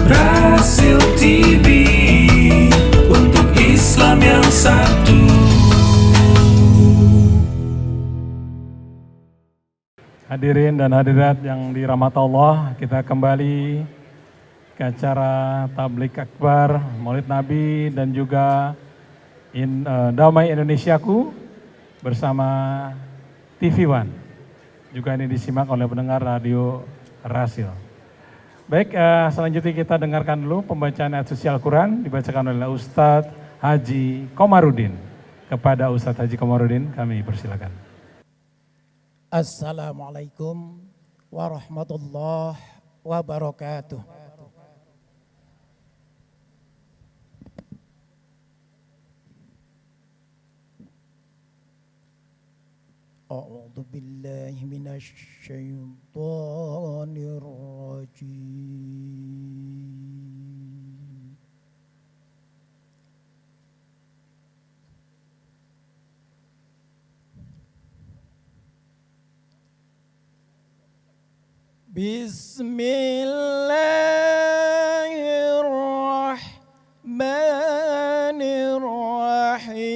Rasil TV untuk Islam yang satu. Hadirin dan hadirat yang dirahmati Allah, kita kembali ke acara Tablik Akbar, Maulid Nabi dan juga Damai Indonesiaku bersama TV One. Juga ini disimak oleh pendengar radio Rasil. Baik, selanjutnya kita dengarkan dulu pembacaan ayat suci Al-Quran dibacakan oleh Ustadz Haji Komarudin. Kepada Ustadz Haji Komarudin kami persilakan. Assalamualaikum warahmatullahi wabarakatuh. A'udzu billahi minasy syaithanir rajim. Bismillahirrahmanirrahim.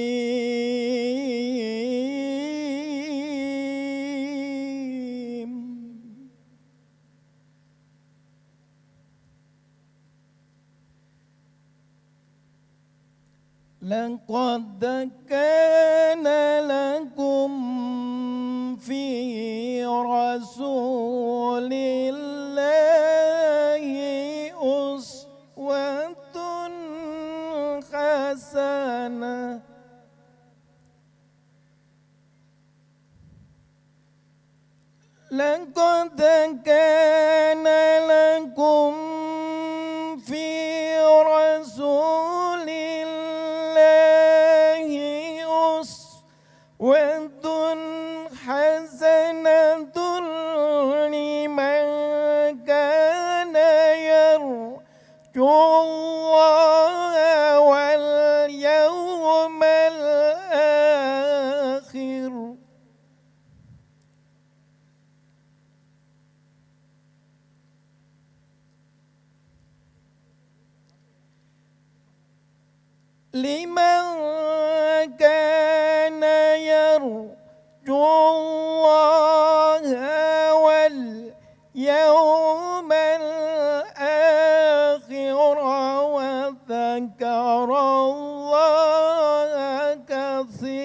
Laqad kana lakum fi rasulillahi uswatun hasanah. Laqad kana lakum fi rasulillahi uswatun hasanatun liman kana yarjullaha wal yawmal akhir. Liman kana yarjullaha wal yawmal akhir wa dzakarallaha katsiran.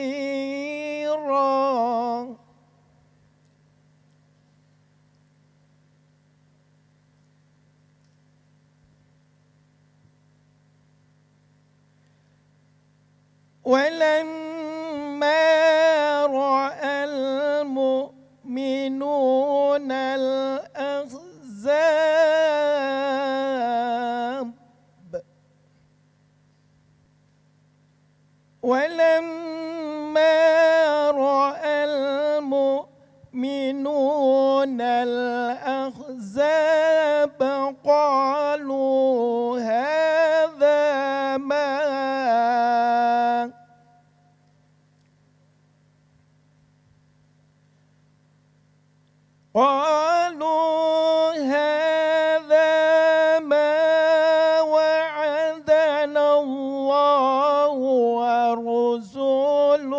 ولما رأى المؤمنون الأحزاب ولما رأى المؤمنون الأحزاب قالوا هذا ما وعدنا الله ورسوله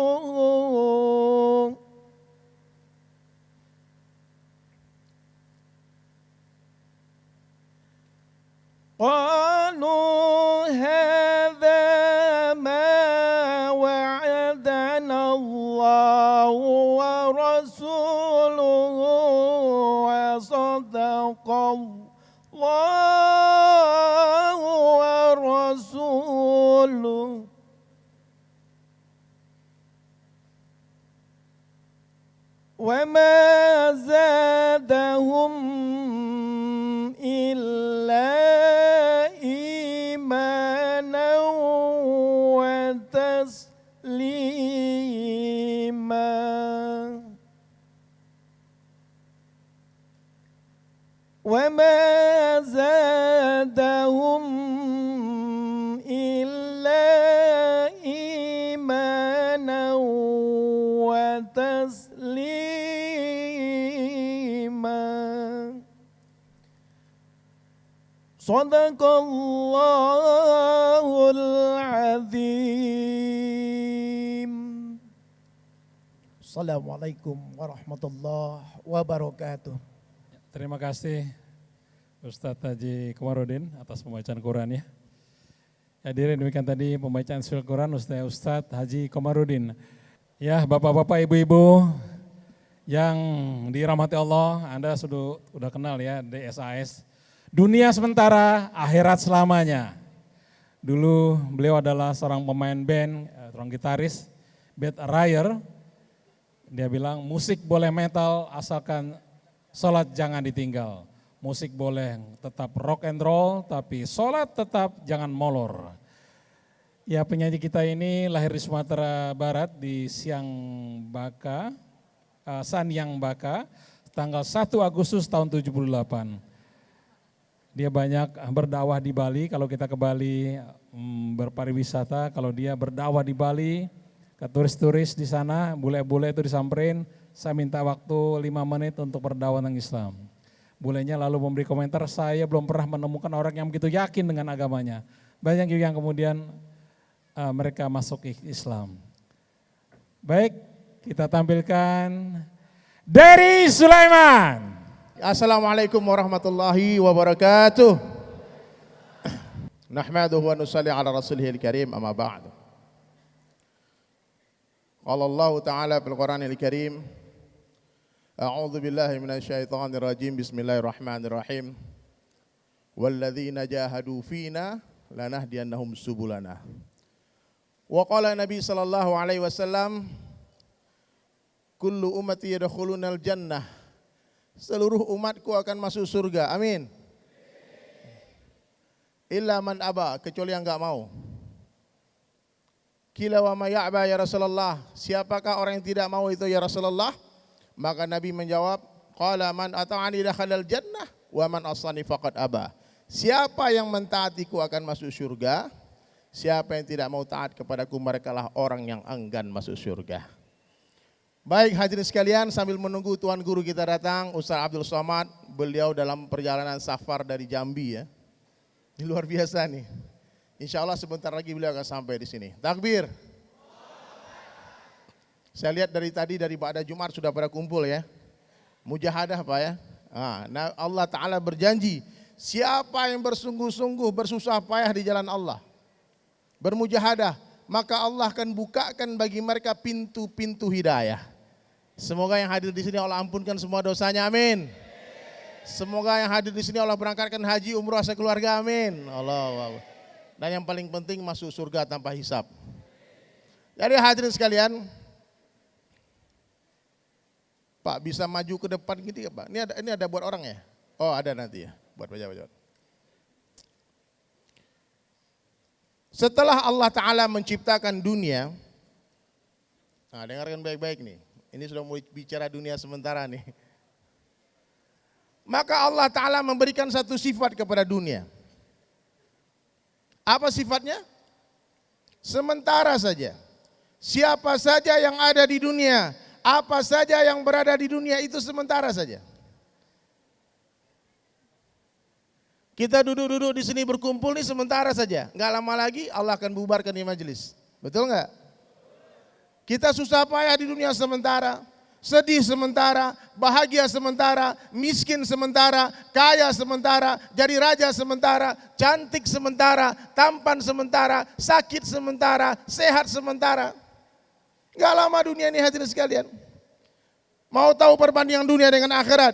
قالوا هذا ما وعدنا الله ورسوله وصدق الله ورسوله وما زادهم إلا إيمانا وتسليما. وما زادهم إلا إيمانا وتسليما. تسليما صدق الله العظيم. Assalamualaikum warahmatullahi wabarakatuh. Terima kasih Ustadz Haji Komarudin atas pembacaan Quran ya. Hadirin demikian tadi pembacaan surah Quran Ustadz Haji Komarudin. Ya bapak-bapak ibu-ibu yang dirahmati Allah, Anda sudah kenal ya DSAS. Dunia sementara, akhirat selamanya. Dulu beliau adalah seorang pemain band, seorang gitaris, Beth Ryer. Dia bilang musik boleh metal asalkan sholat jangan ditinggal. Musik boleh tetap rock and roll tapi sholat tetap jangan molor. Ya penyanyi kita ini lahir di Sumatera Barat di Sanyang Baka, tanggal 1 Agustus tahun 78. Dia banyak berdakwah di Bali, kalau kita ke Bali berpariwisata, kalau dia berdakwah di Bali, ke turis-turis di sana, bule-bule itu disamperin, saya minta waktu 5 menit untuk berdakwah tentang Islam. Bulenya lalu memberi komentar, saya belum pernah menemukan orang yang begitu yakin dengan agamanya. Banyak yang kemudian mereka masuk Islam. Baik, kita tampilkan dari Sulaiman. Assalamualaikum warahmatullahi wabarakatuh. Nahmaduhu wa nusalli ala rasulihil karim amma ba'du. Qala Allah Ta'ala fil Qur'anil Karim, A'udzu billahi minasyaitonir rajim. Bismillahirrahmanirrahim. Walladzina jahadu fina lanahdiyannahum subulana. Wa qala Nabi sallallahu alaihi wasallam, kullu ummati yadkhulunal jannah. Seluruh umatku akan masuk surga, amin. Illa man aba, kecuali yang enggak mau. Qila wa ma ya'ba ya Rasulullah, siapakah orang yang tidak mau itu ya Rasulullah? Maka Nabi menjawab, qala man ata'ani dakhalal jannah wa man asani faqad aba. Siapa yang mentaatiku akan masuk surga, siapa yang tidak mau taat kepadaku merekalah orang yang enggan masuk surga. Baik hadirin sekalian, sambil menunggu tuan guru kita datang, Ustaz Abdul Somad, beliau dalam perjalanan safar dari Jambi ya. Ini luar biasa nih. Insya Allah sebentar lagi beliau akan sampai di sini. Takbir. Saya lihat dari tadi dari Ba'da Jumat sudah pada kumpul ya. Mujahadah Pak ya. Nah, Allah Ta'ala berjanji, siapa yang bersungguh-sungguh bersusah payah di jalan Allah, bermujahadah, maka Allah akan bukakan bagi mereka pintu-pintu hidayah. Semoga yang hadir di sini Allah ampunkan semua dosanya, amin. Semoga yang hadir di sini Allah berangkatkan haji umrah sekeluarga, amin. Allah. Dan yang paling penting masuk surga tanpa hisab. Jadi hadirin sekalian, Pak bisa maju ke depan gitu ya Pak. Ini ada buat orang ya? Oh ada nanti ya, buat pejabat. Setelah Allah Ta'ala menciptakan dunia, nah dengarkan baik-baik nih, ini sudah mulai bicara dunia sementara nih. Maka Allah Ta'ala memberikan satu sifat kepada dunia. Apa sifatnya? Sementara saja. Siapa saja yang ada di dunia, apa saja yang berada di dunia itu sementara saja. Kita duduk-duduk di sini berkumpul nih sementara saja. Enggak lama lagi Allah akan bubarkan di majelis. Betul enggak? Kita susah payah di dunia sementara, sedih sementara, bahagia sementara, miskin sementara, kaya sementara, jadi raja sementara, cantik sementara, tampan sementara, sakit sementara, sehat sementara. Enggak lama dunia ini hadirin sekalian. Mau tahu perbandingan dunia dengan akhirat?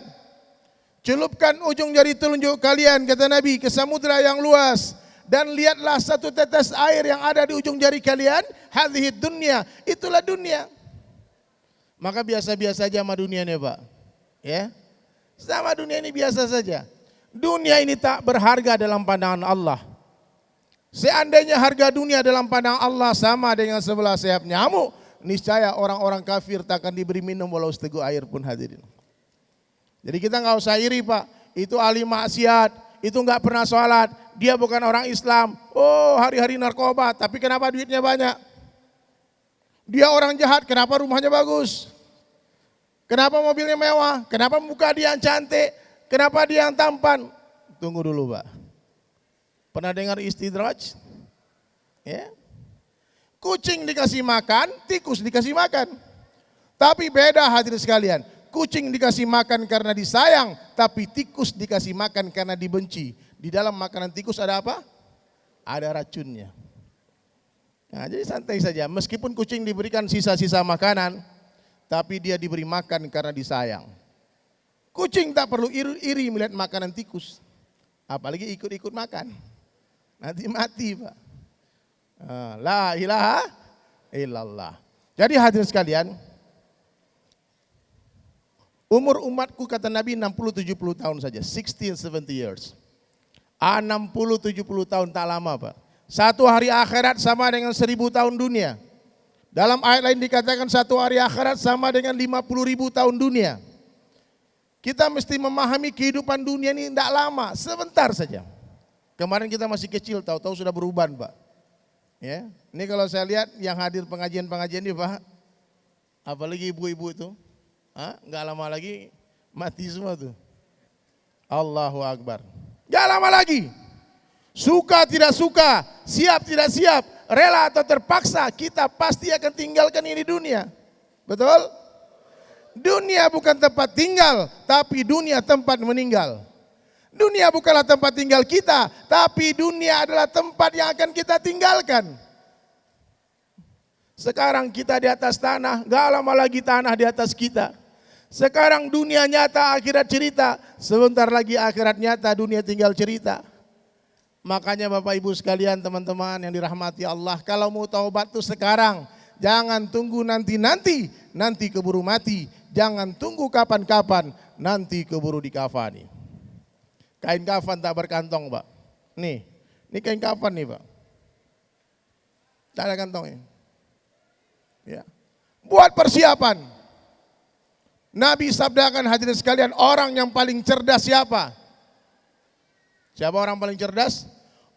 Celupkan ujung jari telunjuk kalian, kata Nabi, ke samudra yang luas. Dan lihatlah satu tetes air yang ada di ujung jari kalian. Hadhihi dunya, itulah dunia. Maka biasa-biasa aja sama dunia ini Pak. Ya, sama dunia ini biasa saja. Dunia ini tak berharga dalam pandangan Allah. Seandainya harga dunia dalam pandangan Allah sama dengan sebelah sayap nyamuk, niscaya orang-orang kafir tak akan diberi minum walau seteguk air pun hadirin. Jadi kita nggak usah iri Pak, itu ahli maksiat, itu nggak pernah sholat, dia bukan orang Islam, oh hari-hari narkoba, tapi kenapa duitnya banyak? Dia orang jahat, kenapa rumahnya bagus? Kenapa mobilnya mewah? Kenapa muka dia yang cantik? Kenapa dia yang tampan? Tunggu dulu, Pak. Pernah dengar istidraj? Ya. Kucing dikasih makan, tikus dikasih makan. Tapi beda hadirin sekalian. Kucing dikasih makan karena disayang, tapi tikus dikasih makan karena dibenci. Di dalam makanan tikus ada apa? Ada racunnya. Nah, jadi santai saja. Meskipun kucing diberikan sisa-sisa makanan, tapi dia diberi makan karena disayang. Kucing tak perlu iri melihat makanan tikus. Apalagi ikut-ikut makan. Nanti mati, Pak. La ilaha illallah. Jadi hadirin sekalian, umur umatku kata Nabi 60-70 tahun saja. 60-70 years. 60-70 tahun tak lama, Pak. Satu hari akhirat sama dengan 1000 tahun dunia. Dalam ayat lain dikatakan satu hari akhirat sama dengan 50.000 tahun dunia. Kita mesti memahami kehidupan dunia ini tidak lama, sebentar saja. Kemarin kita masih kecil, tahu-tahu sudah berubah, Pak. Ya, ini kalau saya lihat yang hadir pengajian-pengajian ini, Pak, apalagi ibu-ibu itu, nggak lama lagi mati semua tuh. Allahu Akbar. Nggak lama lagi. Suka tidak suka, siap tidak siap, rela atau terpaksa, kita pasti akan tinggalkan ini dunia. Betul? Dunia bukan tempat tinggal, tapi dunia tempat meninggal. Dunia bukanlah tempat tinggal kita, tapi dunia adalah tempat yang akan kita tinggalkan. Sekarang kita di atas tanah, gak lama lagi tanah di atas kita. Sekarang dunia nyata, akhirat cerita. Sebentar lagi akhirat nyata, dunia tinggal cerita. Makanya Bapak Ibu sekalian, teman-teman yang dirahmati Allah, kalau mau taubat tuh sekarang. Jangan tunggu nanti keburu mati. Jangan tunggu kapan-kapan, nanti keburu dikafani. Kain kafan tak berkantong, Pak. Nih, ini kain kafan nih, Pak. Tak ada kantongnya. Ya. Buat persiapan. Nabi sabdakan hadirin sekalian, orang yang paling cerdas siapa? Siapa orang paling cerdas?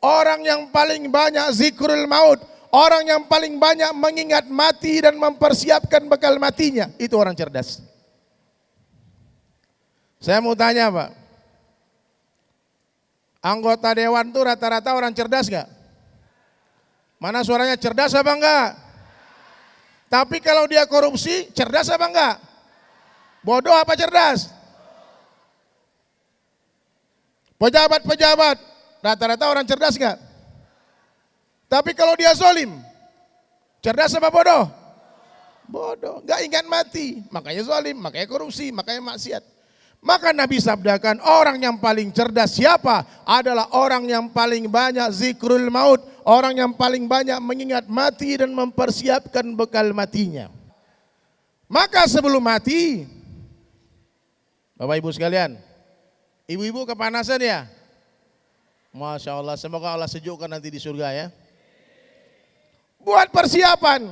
Orang yang paling banyak zikrul maut. Orang yang paling banyak mengingat mati dan mempersiapkan bekal matinya. Itu orang cerdas. Saya mau tanya, Pak. Anggota dewan tuh rata-rata orang cerdas gak? Mana suaranya, cerdas apa enggak? Tapi kalau dia korupsi, cerdas apa enggak? Bodoh apa cerdas? Pejabat-pejabat, rata-rata orang cerdas gak? Tapi kalau dia zolim, cerdas apa bodoh? Bodoh, gak ingat mati, makanya zolim, makanya korupsi, makanya maksiat. Maka Nabi sabdakan, orang yang paling cerdas siapa? Adalah orang yang paling banyak zikrul maut. Orang yang paling banyak mengingat mati dan mempersiapkan bekal matinya. Maka sebelum mati, Bapak Ibu sekalian, ibu-ibu kepanasan ya? Masya Allah, semoga Allah sejukkan nanti di surga ya. Buat persiapan.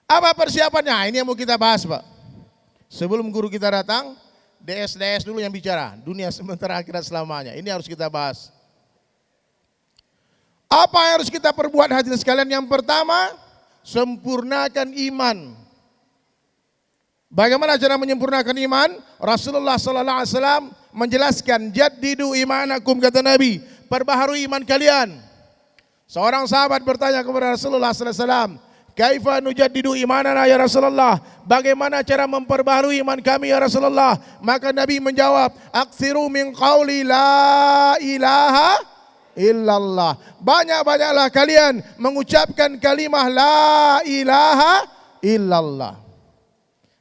Apa persiapannya? Ini yang mau kita bahas, Pak. Sebelum guru kita datang, DS dulu yang bicara, dunia sementara akhirat selamanya. Ini harus kita bahas. Apa yang harus kita perbuat hadirin sekalian? Yang pertama, sempurnakan iman. Bagaimana cara menyempurnakan iman? Rasulullah sallallahu alaihi wasallam menjelaskan, jaddidu imanakum, kata Nabi, perbaharui iman kalian. Seorang sahabat bertanya kepada Rasulullah sallallahu alaihi wasallam, kaifa nujaddidu imanana ya Rasulullah? Bagaimana cara memperbaharui iman kami ya Rasulullah? Maka Nabi menjawab, aktsiru min qauli la ilaha illallah. Banyak-banyaklah kalian mengucapkan kalimah la ilaha illallah.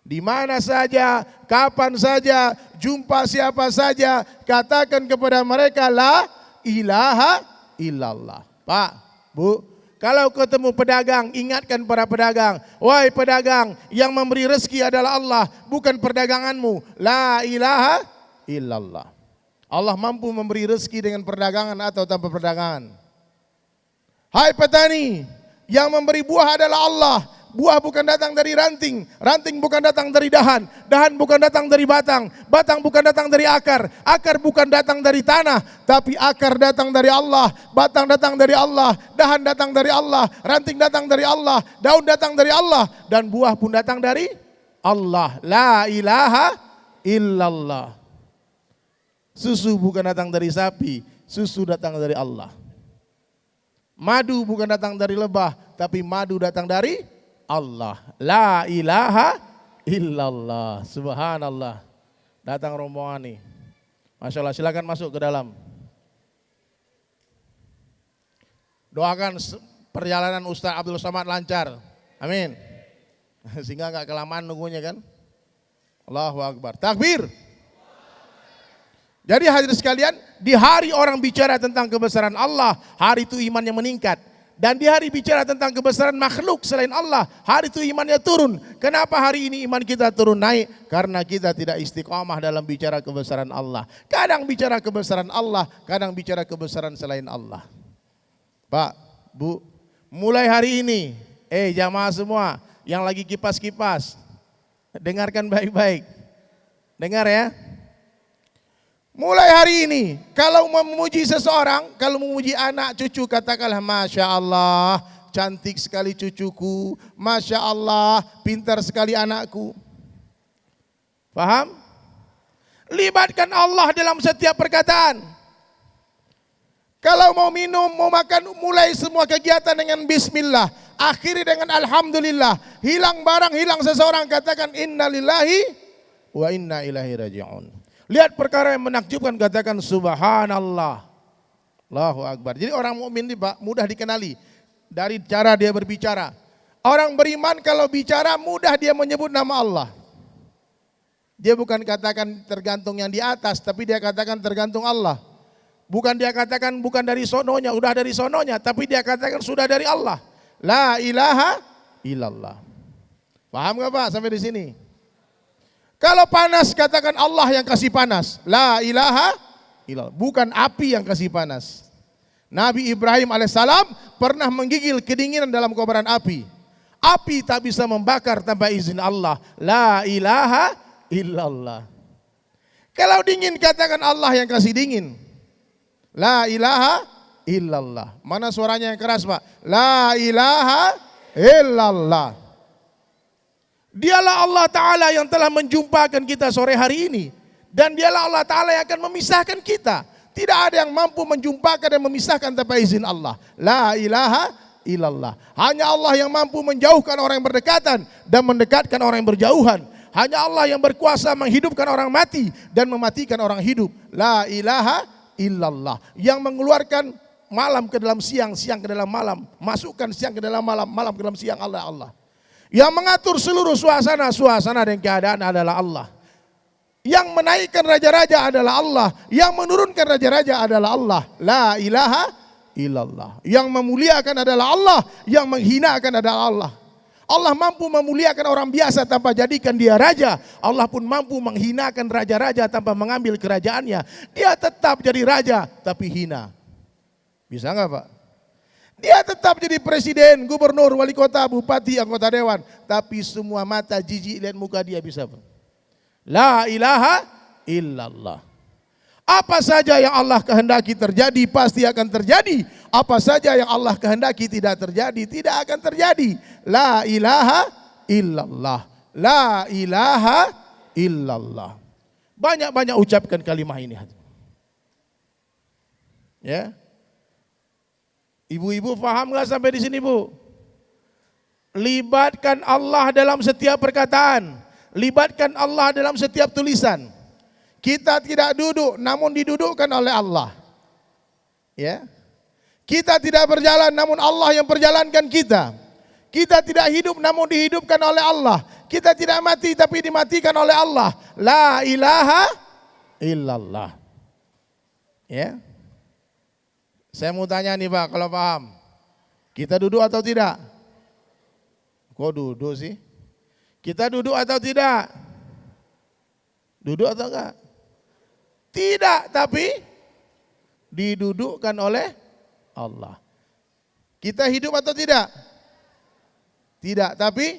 Di mana saja, kapan saja, jumpa siapa saja, katakan kepada mereka la ilaha illallah. Pak, Bu, kalau ketemu pedagang, ingatkan para pedagang. Wahai pedagang, yang memberi rezeki adalah Allah, bukan perdaganganmu. La ilaha illallah. Allah mampu memberi rezeki dengan perdagangan atau tanpa perdagangan. Hai petani, yang memberi buah adalah Allah. Buah bukan datang dari ranting, ranting bukan datang dari dahan, dahan bukan datang dari batang, batang bukan datang dari akar, akar bukan datang dari tanah, tapi akar datang dari Allah, batang datang dari Allah, dahan datang dari Allah, ranting datang dari Allah, daun datang dari Allah, dan buah pun datang dari Allah. La ilaha illallah. Susu bukan datang dari sapi, susu datang dari Allah. Madu bukan datang dari lebah, tapi madu datang dari Allah. La ilaha illallah. Subhanallah. Datang rombongan nih. Masya Allah, silakan masuk ke dalam. Doakan perjalanan Ustaz Abdul Somad lancar. Amin. Sehingga gak kelamaan nunggunya kan. Allahu Akbar. Takbir. Jadi hadirin sekalian, di hari orang bicara tentang kebesaran Allah, hari itu imannya meningkat. Dan di hari bicara tentang kebesaran makhluk selain Allah, hari itu imannya turun. Kenapa hari ini iman kita turun naik? Karena kita tidak istiqomah dalam bicara kebesaran Allah. Kadang bicara kebesaran Allah, kadang bicara kebesaran selain Allah. Pak, Bu, mulai hari ini, jamaah semua yang lagi kipas-kipas, dengarkan baik-baik. Dengar ya. Mulai hari ini, kalau memuji seseorang, kalau memuji anak cucu, katakanlah Masya Allah, cantik sekali cucuku, Masya Allah, pintar sekali anakku. Paham? Libatkan Allah dalam setiap perkataan. Kalau mau minum, mau makan, mulai semua kegiatan dengan bismillah, akhiri dengan alhamdulillah. Hilang barang, hilang seseorang, katakan innalillahi wa inna ilaihi raji'un. Lihat perkara yang menakjubkan, katakan subhanallah. Allahu Akbar. Jadi orang mukmin ini Pak mudah dikenali dari cara dia berbicara. Orang beriman kalau bicara mudah dia menyebut nama Allah. Dia bukan katakan tergantung yang di atas, tapi dia katakan tergantung Allah. Bukan dia katakan bukan dari sononya, udah dari sononya, tapi dia katakan sudah dari Allah. La ilaha illallah. Paham gak Pak sampai di sini? Kalau panas katakan Allah yang kasih panas. La ilaha illallah. Bukan api yang kasih panas. Nabi Ibrahim alaihissalam pernah menggigil kedinginan dalam kobaran api. Api tak bisa membakar tanpa izin Allah. La ilaha illallah. Kalau dingin katakan Allah yang kasih dingin. La ilaha illallah. Mana suaranya yang keras Pak? La ilaha illallah. Dialah Allah Ta'ala yang telah menjumpakan kita sore hari ini. Dan dialah Allah Ta'ala yang akan memisahkan kita. Tidak ada yang mampu menjumpakan dan memisahkan tanpa izin Allah. La ilaha illallah. Hanya Allah yang mampu menjauhkan orang yang berdekatan dan mendekatkan orang yang berjauhan. Hanya Allah yang berkuasa menghidupkan orang mati dan mematikan orang hidup. La ilaha illallah. Yang mengeluarkan malam ke dalam siang, siang ke dalam malam. Masukkan siang ke dalam malam, malam ke dalam siang Allah. Yang mengatur seluruh suasana dan keadaan adalah Allah. Yang menaikkan raja-raja adalah Allah. Yang menurunkan raja-raja adalah Allah. La ilaha illallah. Yang memuliakan adalah Allah. Yang menghinakan adalah Allah. Allah mampu memuliakan orang biasa tanpa jadikan dia raja. Allah pun mampu menghinakan raja-raja tanpa mengambil kerajaannya. Dia tetap jadi raja tapi hina. Bisa enggak Pak? Dia tetap jadi presiden, gubernur, wali kota, bupati, anggota dewan. Tapi semua mata jijik lihat muka dia bisa. La ilaha illallah. Apa saja yang Allah kehendaki terjadi pasti akan terjadi. Apa saja yang Allah kehendaki tidak terjadi tidak akan terjadi. La ilaha illallah. La ilaha illallah. Banyak-banyak ucapkan kalimat ini. Ya. Ibu-ibu paham gak sampai di sini Bu? Libatkan Allah dalam setiap perkataan. Libatkan Allah dalam setiap tulisan. Kita tidak duduk namun didudukkan oleh Allah. Ya. Kita tidak berjalan namun Allah yang perjalankan kita. Kita tidak hidup namun dihidupkan oleh Allah. Kita tidak mati tapi dimatikan oleh Allah. La ilaha illallah. Ya. Saya mau tanya nih Pak, kalau paham. Kita duduk atau tidak? Kok duduk sih? Kita duduk atau tidak? Duduk atau enggak? Tidak, tapi didudukkan oleh Allah. Kita hidup atau tidak? Tidak, tapi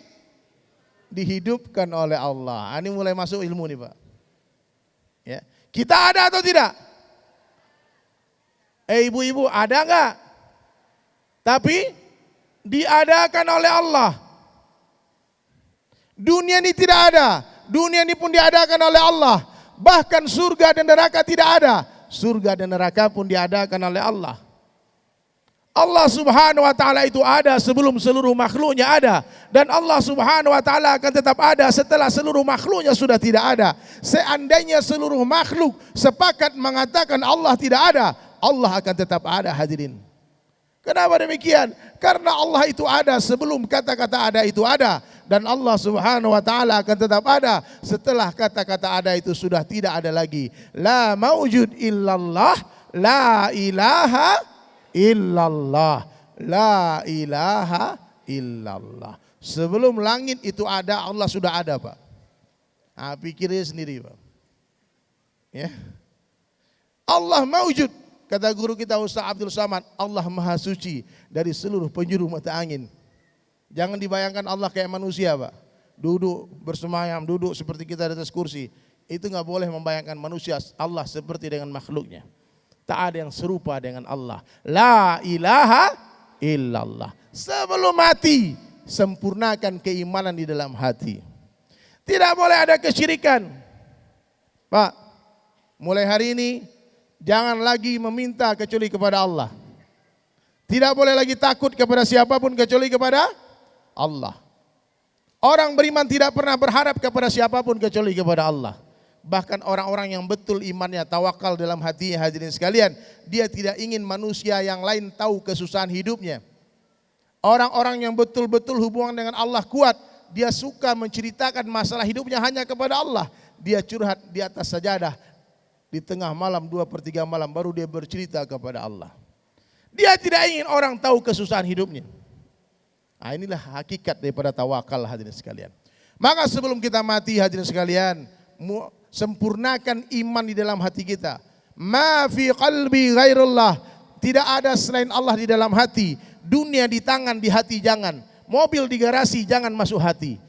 dihidupkan oleh Allah. Ini mulai masuk ilmu nih Pak. Ya. Kita ada atau tidak? Ibu-ibu ada enggak? Tapi diadakan oleh Allah. Dunia ini tidak ada. Dunia ini pun diadakan oleh Allah. Bahkan surga dan neraka tidak ada. Surga dan neraka pun diadakan oleh Allah. Allah subhanahu wa ta'ala itu ada sebelum seluruh makhluknya ada. Dan Allah subhanahu wa ta'ala akan tetap ada setelah seluruh makhluknya sudah tidak ada. Seandainya seluruh makhluk sepakat mengatakan Allah tidak ada, Allah akan tetap ada, hadirin. Kenapa demikian? Karena Allah itu ada sebelum kata-kata ada itu ada. Dan Allah subhanahu wa ta'ala akan tetap ada setelah kata-kata ada itu sudah tidak ada lagi. La maujud illallah, la ilaha illallah, la ilaha illallah. Sebelum langit itu ada, Allah sudah ada, Pak. Nah, pikirnya sendiri, Pak. Ya. Allah maujud. Kata guru kita Ustaz Abdul Samad, Allah maha suci dari seluruh penjuru mata angin. Jangan dibayangkan Allah kayak manusia, Pak. Duduk bersemayam, duduk seperti kita di atas kursi. Itu nggak boleh membayangkan manusia Allah seperti dengan makhluknya. Tak ada yang serupa dengan Allah. La ilaha illallah. Sebelum mati, sempurnakan keimanan di dalam hati. Tidak boleh ada kesyirikan. Pak, mulai hari ini jangan lagi meminta kecuali kepada Allah. Tidak boleh lagi takut kepada siapapun kecuali kepada Allah. Orang beriman tidak pernah berharap kepada siapapun kecuali kepada Allah. Bahkan orang-orang yang betul imannya, tawakal dalam hatinya, hadirin sekalian, dia tidak ingin manusia yang lain tahu kesusahan hidupnya. Orang-orang yang betul-betul hubungan dengan Allah kuat, dia suka menceritakan masalah hidupnya hanya kepada Allah. Dia curhat di atas sajadah di tengah malam, 2/3 malam baru dia bercerita kepada Allah. Dia tidak ingin orang tahu kesusahan hidupnya. Nah, inilah hakikat daripada tawakal, hadirin sekalian. Maka sebelum kita mati, hadirin sekalian, sempurnakan iman di dalam hati kita. Ma fi qalbi ghairullah. Tidak ada selain Allah di dalam hati. Dunia di tangan, di hati jangan. Mobil di garasi jangan masuk hati.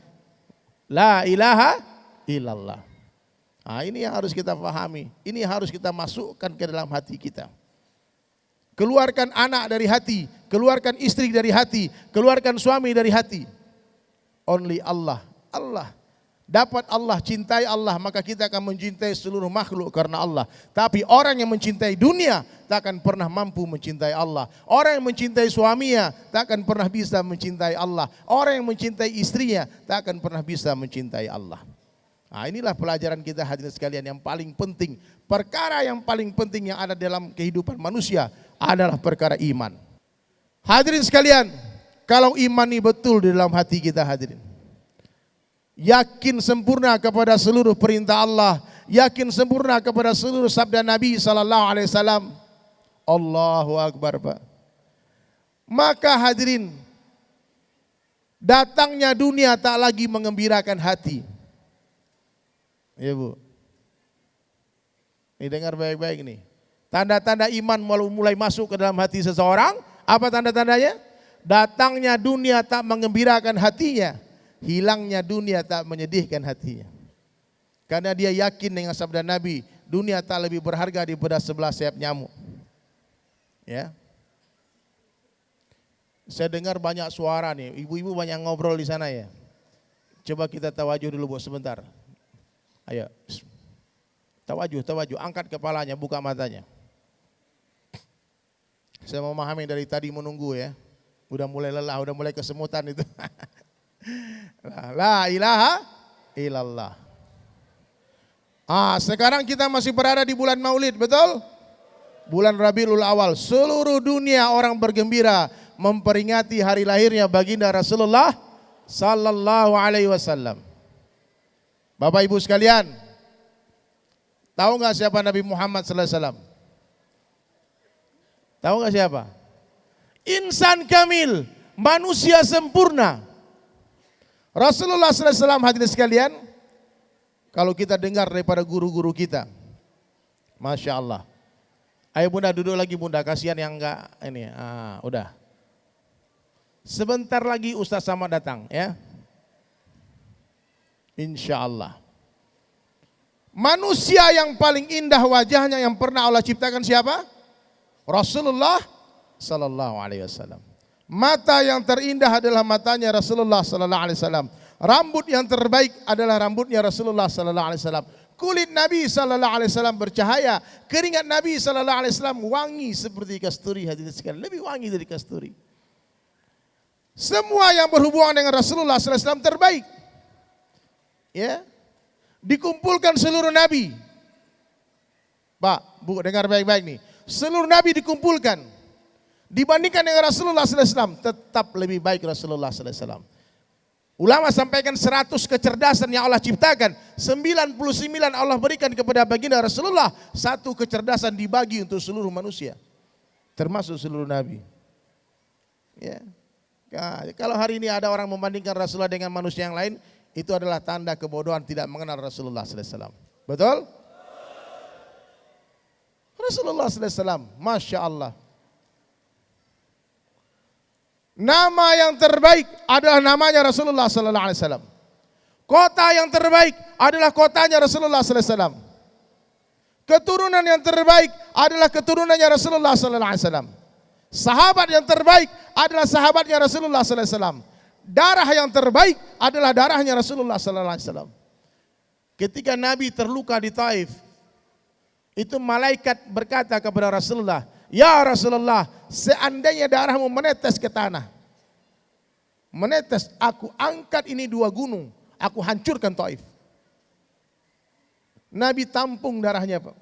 La ilaha illallah. Nah, ini yang harus kita pahami. Ini harus kita masukkan ke dalam hati kita. Keluarkan anak dari hati, keluarkan istri dari hati, keluarkan suami dari hati. Only Allah. Allah. Dapat Allah, cintai Allah, maka kita akan mencintai seluruh makhluk karena Allah. Tapi orang yang mencintai dunia tak akan pernah mampu mencintai Allah. Orang yang mencintai suaminya tak akan pernah bisa mencintai Allah. Orang yang mencintai istrinya tak akan pernah bisa mencintai Allah. Nah, inilah pelajaran kita, hadirin sekalian, yang paling penting. Perkara yang paling penting yang ada dalam kehidupan manusia adalah perkara iman. Hadirin sekalian, kalau iman ini betul di dalam hati kita, hadirin, yakin sempurna kepada seluruh perintah Allah, yakin sempurna kepada seluruh sabda Nabi sallallahu alaihi wasallam. Allahu akbar, Pak. Maka hadirin, datangnya dunia tak lagi mengembirakan hati. Ya, Bu. Ini dengar baik-baik nih. Tanda-tanda iman mulai masuk ke dalam hati seseorang. Apa tanda-tandanya? Datangnya dunia tak mengembirakan hatinya. Hilangnya dunia tak menyedihkan hatinya. Karena dia yakin dengan sabda Nabi, dunia tak lebih berharga daripada 11 sayap nyamuk. Ya. Saya dengar banyak suara nih, ibu-ibu banyak ngobrol di sana ya. Coba kita tawajuh dulu, Bu, sebentar. Ayo. Tawajuh, angkat kepalanya, buka matanya. Saya memahami dari tadi menunggu ya. Udah mulai lelah, udah mulai kesemutan itu. La ilaha illallah. Sekarang kita masih berada di bulan Maulid, betul? Bulan Rabiul Awal. Seluruh dunia orang bergembira memperingati hari lahirnya baginda Rasulullah sallallahu alaihi wasallam. Bapak Ibu sekalian, tahu nggak siapa Nabi Muhammad sallallahu alaihi wasallam? Tahu nggak siapa? Insan kamil, manusia sempurna. Rasulullah sallallahu alaihi wasallam, hadirin sekalian, kalau kita dengar daripada guru-guru kita, Masya Allah. Ayo Bunda duduk lagi Bunda, kasihan yang enggak ini. Udah. Sebentar lagi Ustaz Samad datang ya. Insya Allah. Manusia yang paling indah wajahnya yang pernah Allah ciptakan siapa? Rasulullah sallallahu alaihi wasallam. Mata yang terindah adalah matanya Rasulullah sallallahu alaihi wasallam. Rambut yang terbaik adalah rambutnya Rasulullah sallallahu alaihi wasallam. Kulit Nabi sallallahu alaihi wasallam bercahaya, keringat Nabi sallallahu alaihi wasallam wangi seperti kasturi, hadirin sekalian, lebih wangi dari kasturi. Semua yang berhubungan dengan Rasulullah sallallahu alaihi wasallam terbaik. Ya. Dikumpulkan seluruh nabi. Pak, Bu, dengar baik-baik nih. Seluruh nabi dikumpulkan. Dibandingkan dengan Rasulullah sallallahu alaihi wasallam, tetap lebih baik Rasulullah sallallahu alaihi wasallam. Ulama sampaikan 100 kecerdasan yang Allah ciptakan, 99 Allah berikan kepada baginda Rasulullah, 1 kecerdasan dibagi untuk seluruh manusia, termasuk seluruh nabi. Ya. Nah, kalau hari ini ada orang membandingkan Rasulullah dengan manusia yang lain, itu adalah tanda kebodohan, tidak mengenal Rasulullah sallallahu alaihi wasallam. Betul? Rasulullah sallallahu alaihi wasallam, Masya Allah. Nama yang terbaik adalah namanya Rasulullah sallallahu alaihi wasallam. Kota yang terbaik adalah kotanya Rasulullah sallallahu alaihi wasallam. Keturunan yang terbaik adalah keturunannya Rasulullah sallallahu alaihi wasallam. Sahabat yang terbaik adalah sahabatnya Rasulullah sallallahu alaihi wasallam. Darah yang terbaik adalah darahnya Rasulullah sallallahu alaihi wasallam. Ketika Nabi terluka di Taif, itu malaikat berkata kepada Rasulullah, "Ya Rasulullah, seandainya darahmu menetes ke tanah, menetes, aku angkat ini 2 gunung, aku hancurkan Taif." Nabi tampung darahnya, Pak.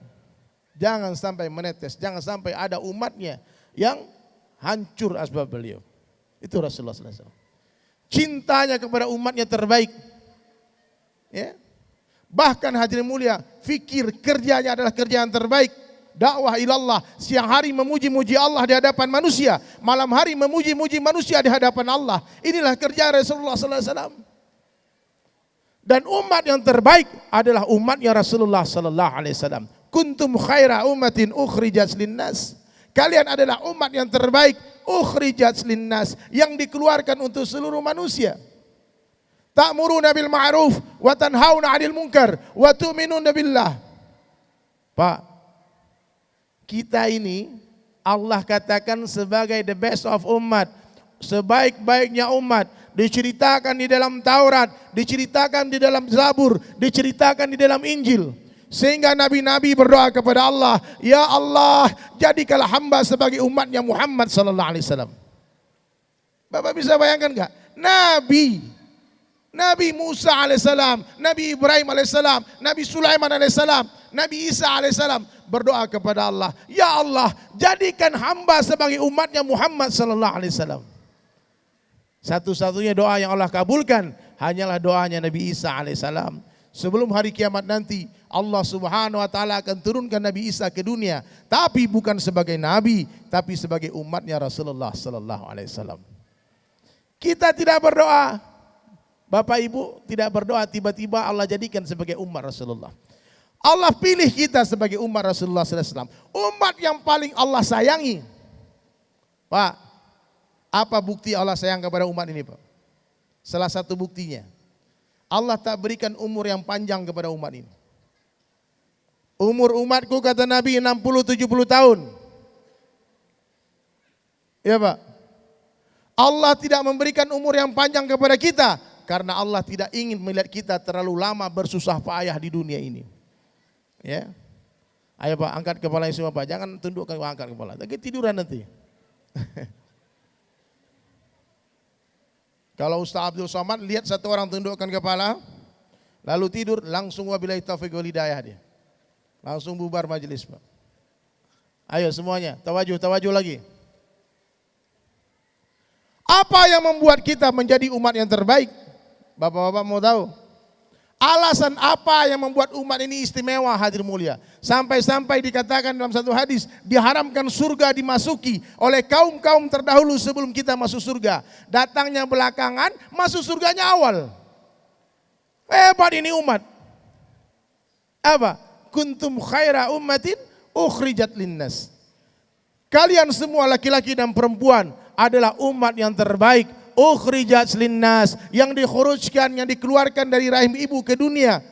Jangan sampai menetes, jangan sampai ada umatnya yang hancur asbab beliau. Itu Rasulullah sallallahu alaihi wasallam. Cintanya kepada umatnya terbaik. Ya. Bahkan hadirin mulia, fikir kerjanya adalah kerja yang terbaik. Dakwah ilallah, siang hari memuji-muji Allah di hadapan manusia, malam hari memuji-muji manusia di hadapan Allah. Inilah kerja Rasulullah sallallahu alaihi wasallam. Dan umat yang terbaik adalah umatnya Rasulullah sallallahu alaihi wasallam. Kuntum khaira ummatin ukhrijat linnas. Kalian adalah umat yang terbaik, ukhrijat linnas, yang dikeluarkan untuk seluruh manusia. Ta'muruna bil ma'ruf wa tanhauna 'anil munkar wa tu'minuna billah. Pak, kita ini Allah katakan sebagai the best of umat, sebaik-baiknya umat, diceritakan di dalam Taurat, diceritakan di dalam Zabur, diceritakan di dalam Injil. Sehingga nabi-nabi berdoa kepada Allah, "Ya Allah, jadikanlah hamba sebagai umatnya Muhammad sallallahu alaihi wasallam." Bapak bisa bayangkan enggak? Nabi Musa alaihissalam, Nabi Ibrahim alaihissalam, Nabi Sulaiman alaihissalam, Nabi Isa alaihissalam berdoa kepada Allah, "Ya Allah, jadikan hamba sebagai umatnya Muhammad sallallahu alaihi wasallam." Satu-satunya doa yang Allah kabulkan hanyalah doanya Nabi Isa alaihissalam. Sebelum hari kiamat nanti, Allah Subhanahu wa taala akan turunkan Nabi Isa ke dunia, tapi bukan sebagai nabi, tapi sebagai umatnya Rasulullah sallallahu alaihi wasallam. Kita tidak berdoa, Bapak Ibu tidak berdoa, tiba-tiba Allah jadikan sebagai umat Rasulullah. Allah pilih kita sebagai umat Rasulullah sallallahu alaihi wasallam, umat yang paling Allah sayangi. Pak, apa bukti Allah sayang kepada umat ini, Pak? Salah satu buktinya, Allah tak berikan umur yang panjang kepada umat ini. Umur umatku kata Nabi 60-70 tahun. Ya Pak. Allah tidak memberikan umur yang panjang kepada kita karena Allah tidak ingin melihat kita terlalu lama bersusah payah di dunia ini. Ya. Ayo Pak, angkat kepala semua Pak. Jangan tundukkan, angkat kepala. Lagi tiduran nanti. Kalau Ustaz Abdul Somad lihat satu orang tundukkan kepala, lalu tidur, langsung wabillahi taufiq wal hidayah dia. Langsung bubar majelis, Pak. Ayo semuanya, tawajuh lagi. Apa yang membuat kita menjadi umat yang terbaik? Bapak-bapak mau tahu? Alasan apa yang membuat umat ini istimewa, hadir mulia? Sampai-sampai dikatakan dalam satu hadis, diharamkan surga dimasuki oleh kaum-kaum terdahulu sebelum kita masuk surga. Datangnya belakangan, masuk surganya awal. Hebat ini umat. Apa? Kuntum khaira ummatin ukhrijat linnas. Kalian semua laki-laki dan perempuan adalah umat yang terbaik. Ukhrijat linnas, yang dikhurujkan, yang dikeluarkan dari rahim ibu ke dunia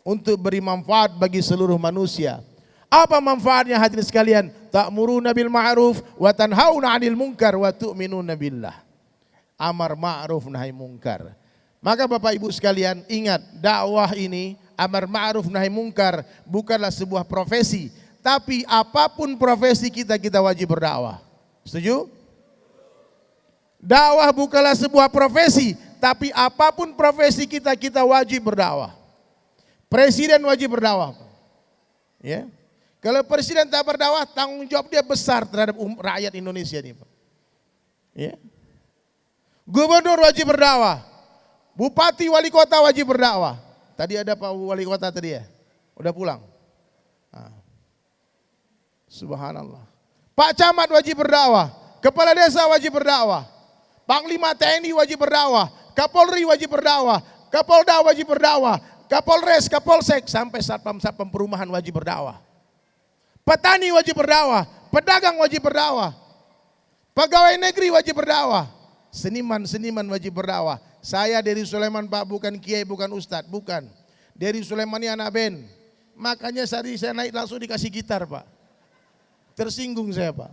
untuk beri manfaat bagi seluruh manusia. Apa manfaatnya hadirin sekalian? Ta'muruna bil ma'ruf wa tanhauna 'anil munkar wa tu'minuna billah. Amar ma'ruf nahi munkar. Maka Bapak Ibu sekalian, ingat, dakwah ini amar ma'ruf nahi mungkar bukanlah sebuah profesi, tapi apapun profesi kita wajib berdakwah. Setuju? Dakwah bukanlah sebuah profesi, tapi apapun profesi kita wajib berdakwah. Presiden wajib berdakwah. Ya. Kalau presiden tak berdakwah, tanggung jawab dia besar terhadap rakyat Indonesia ini, Pak. Ya. Gubernur wajib berdakwah. Bupati, wali kota wajib berdakwah. Tadi ada Pak Wali Kota tadi ya? Udah pulang? Subhanallah. Pak Camat wajib berdakwah. Kepala desa wajib berdakwah. Panglima TNI wajib berdakwah. Kapolri wajib berdakwah. Kapolda wajib berdakwah. Kapolres, Kapolsek, sampai satpam perumahan wajib berdakwah. Petani wajib berdakwah. Pedagang wajib berdakwah. Pegawai negeri wajib berdakwah. Seniman wajib berdakwah. Saya dari Sulaiman Pak, bukan kiai, bukan ustadz, bukan. Dari Sulaiman ini anak band. Makanya saya naik langsung dikasih gitar Pak. Tersinggung saya Pak.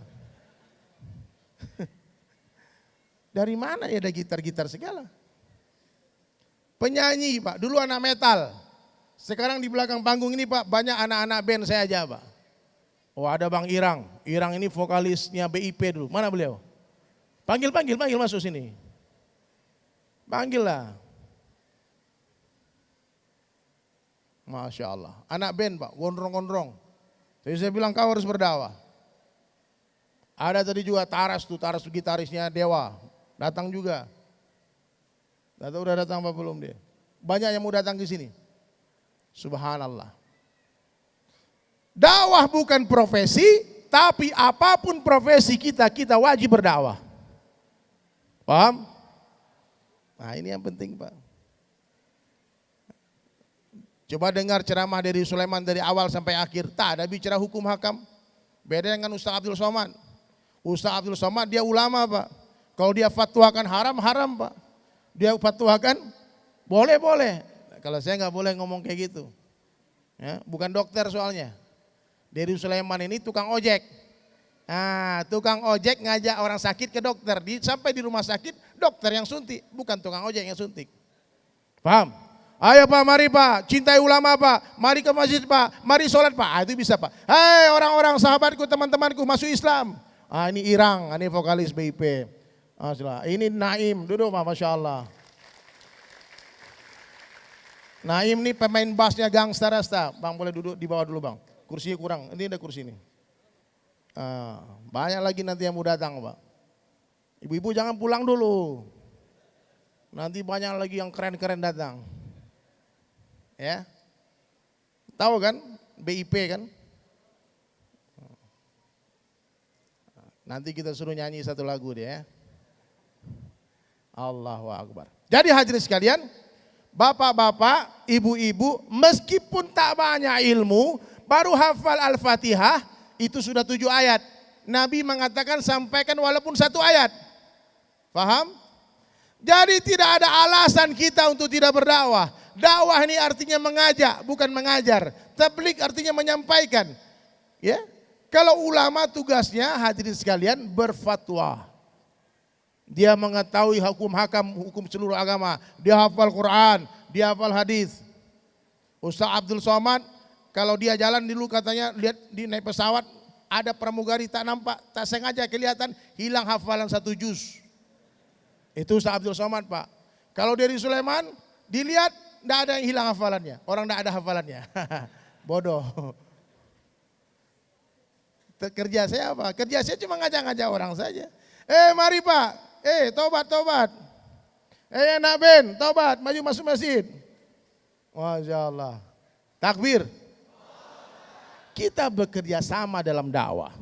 Dari mana ya ada gitar-gitar segala? Penyanyi Pak, dulu anak metal. Sekarang di belakang panggung ini Pak, banyak anak-anak band saya aja Pak. Oh ada Bang Irang. Irang ini vokalisnya BIP dulu. Mana beliau? Panggil masuk sini. Panggil lah. Masya Allah. Anak band Pak, gondrong-gondrong. Jadi saya bilang kau harus berdakwah. Ada tadi juga Taras tuh gitarisnya Dewa. Datang juga. Tidak tahu udah datang apa belum dia. Banyak yang mau datang ke sini. Subhanallah. Dakwah bukan profesi, tapi apapun profesi kita wajib berdakwah. Paham? Nah ini yang penting Pak. Coba dengar ceramah dari Sulaiman dari awal sampai akhir. Tak ada bicara hukum hakam. Beda dengan Ustaz Abdul Somad. Ustaz Abdul Somad dia ulama Pak. Kalau dia fatwakan haram Pak. Dia fatwakan boleh. Kalau saya nggak boleh ngomong kayak gitu. Ya, bukan dokter soalnya. Dari Sulaiman ini tukang ojek. Nah, tukang ojek ngajak orang sakit ke dokter. Sampai di rumah sakit, dokter yang suntik, bukan tukang ojek yang suntik. Paham? Ayo Pak, mari Pak, cintai ulama Pak, mari ke masjid Pak, mari sholat Pak. Itu bisa Pak. Hei orang-orang sahabatku, teman-temanku masuk Islam. Ini Irang, ini vokalis BIP. Ini Naim, duduk Pak, Masya Allah. Naim ini pemain bassnya Gangsta Rasta. Bang boleh duduk di bawah dulu Bang. Kursinya kurang, ini ada kursi ini. Banyak lagi nanti yang mau datang Pak. Ibu-ibu jangan pulang dulu. Nanti banyak lagi yang keren-keren datang. Ya. Tahu kan BIP kan? Nanti kita suruh nyanyi satu lagu dia ya. Allahu Akbar. Jadi hadirin sekalian, bapak-bapak, ibu-ibu, meskipun tak banyak ilmu, baru hafal Al-Fatihah, itu sudah 7 ayat. Nabi mengatakan sampaikan walaupun 1 ayat. Paham? Jadi tidak ada alasan kita untuk tidak berdakwah. Dakwah ini artinya mengajak, bukan mengajar. Tabligh artinya menyampaikan. Ya. Kalau ulama tugasnya hadirin sekalian berfatwa. Dia mengetahui hukum hakam, hukum seluruh agama. Dia hafal Quran, dia hafal hadis. Ustaz Abdul Somad kalau dia jalan dulu katanya lihat di naik pesawat ada pramugari tak nampak, tak sengaja kelihatan hilang hafalan 1 juz. Itu Ustaz Abdul Somad Pak. Kalau dari Sulaiman dilihat tidak ada yang hilang hafalannya. Orang tidak ada hafalannya. Bodoh. Kerja saya apa? Kerja saya cuma ngajak-ngajak orang saja. Mari Pak. Tobat. Anak Ben, tobat, maju masuk masjid. Masya Allah. Takbir. Kita bekerja sama dalam dakwah.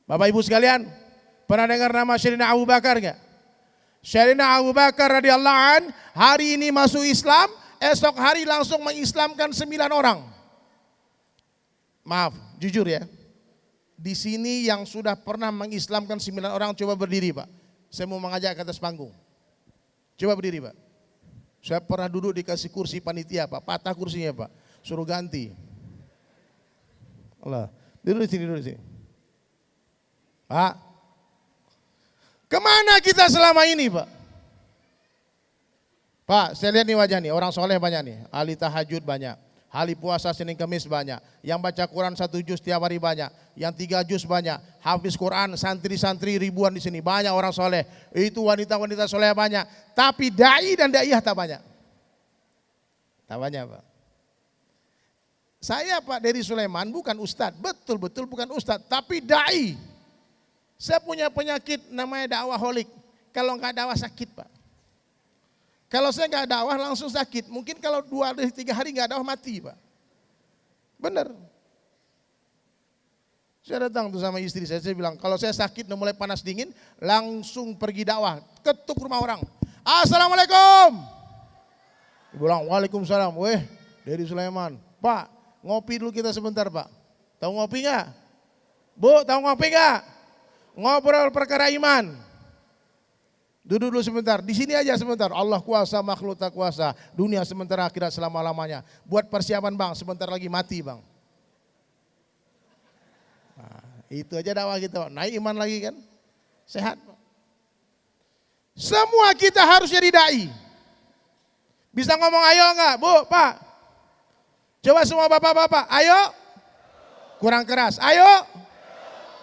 Bapak Ibu sekalian, pernah dengar nama Sayyidina Abu Bakar enggak? Sayyidina Abu Bakar radhiyallahu an hari ini masuk Islam, esok hari langsung mengislamkan 9 orang. Maaf, jujur ya. Di sini yang sudah pernah mengislamkan 9 orang coba berdiri Pak. Saya mau mengajak ke atas panggung. Coba berdiri Pak. Saya pernah duduk dikasih kursi panitia Pak. Patah kursinya Pak. Suruh ganti. Allah. Duduk di sini. Pak. Kemana kita selama ini Pak? Pak, saya lihat nih wajah nih, orang soleh banyak nih. Ahli tahajud banyak. Ahli puasa Senin Kamis banyak. Yang baca Quran 1 juz tiap hari banyak. Yang 3 juz banyak. Hafiz Quran, santri-santri ribuan di sini. Banyak orang soleh. Itu wanita-wanita soleh banyak. Tapi da'i dan da'iyah tak banyak. Tak banyak Pak. Saya Pak Dery Sulaiman bukan ustadz. Betul-betul bukan ustadz. Tapi da'i. Saya punya penyakit namanya dakwaholik. Kalau enggak dakwah sakit Pak. Kalau saya nggak dakwah langsung sakit. Mungkin kalau 2 dari 3 hari nggak dakwah mati Pak. Benar. Saya datang tuh sama istri saya bilang kalau saya sakit udah mulai panas dingin langsung pergi dakwah. Ketuk rumah orang. Assalamualaikum. Dia bilang waalaikumsalam. Weh Dery Sulaiman. Pak ngopi dulu kita sebentar Pak. Tahu ngopi nggak? Bu tahu ngopi nggak? Ngobrol perkara iman. Duduk dulu sebentar, di sini aja sebentar. Allah kuasa, makhluk tak kuasa. Dunia sementara, akhirat selama-lamanya. Buat persiapan bang, sebentar lagi mati bang. Nah, itu aja dakwah kita, naik iman lagi kan. Sehat. Semua kita harus jadi da'i. Bisa ngomong ayo enggak, Bu, Pak? Coba semua bapak-bapak, ayo. Kurang keras, ayo.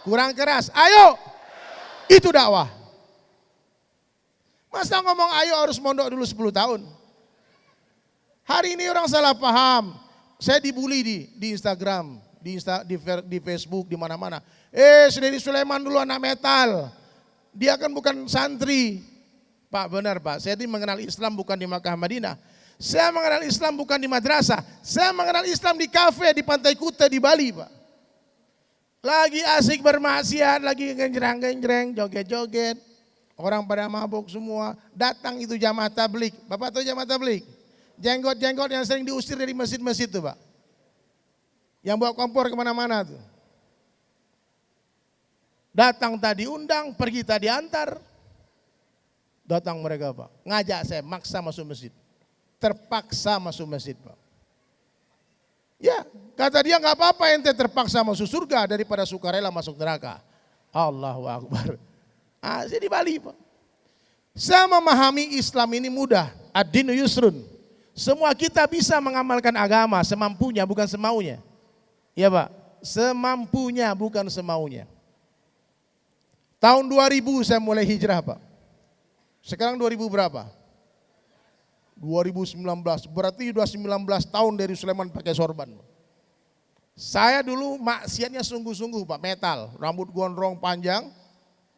Kurang keras, ayo. Itu dakwah. Masa ngomong ayo harus mondok dulu 10 tahun. Hari ini orang salah paham. Saya dibully di Instagram, di Facebook, di mana-mana. Dery Sulaiman dulu anak metal. Dia kan bukan santri. Pak benar Pak, saya mengenal Islam bukan di Makkah Madinah. Saya mengenal Islam bukan di madrasah. Saya mengenal Islam di kafe di Pantai Kuta di Bali Pak. Lagi asik bermaksiat, lagi genjreng-genjreng, joget-joget. Orang pada mabuk semua, datang itu jamaah tablik. Bapak tahu jamaah tablik? Jenggot-jenggot yang sering diusir dari masjid-masjid tuh Pak. Yang bawa kompor kemana-mana tuh. Datang tadi undang, pergi tadi antar. Datang mereka Pak, ngajak saya, maksa masuk masjid. Terpaksa masuk masjid Pak. Ya, kata dia nggak apa-apa ente terpaksa masuk surga daripada sukarela masuk neraka. Allahu Akbar. Saya di Bali Pak. Saya memahami Islam ini mudah. Ad-dinu yusrun. Semua kita bisa mengamalkan agama semampunya bukan semaunya. Ya Pak, semampunya bukan semaunya. Tahun 2000 saya mulai hijrah Pak. Sekarang 2000 berapa? 2019, berarti sudah 19 tahun Dery Sulaiman pakai sorban. Saya dulu maksiatnya sungguh-sungguh Pak, metal, rambut gondrong panjang.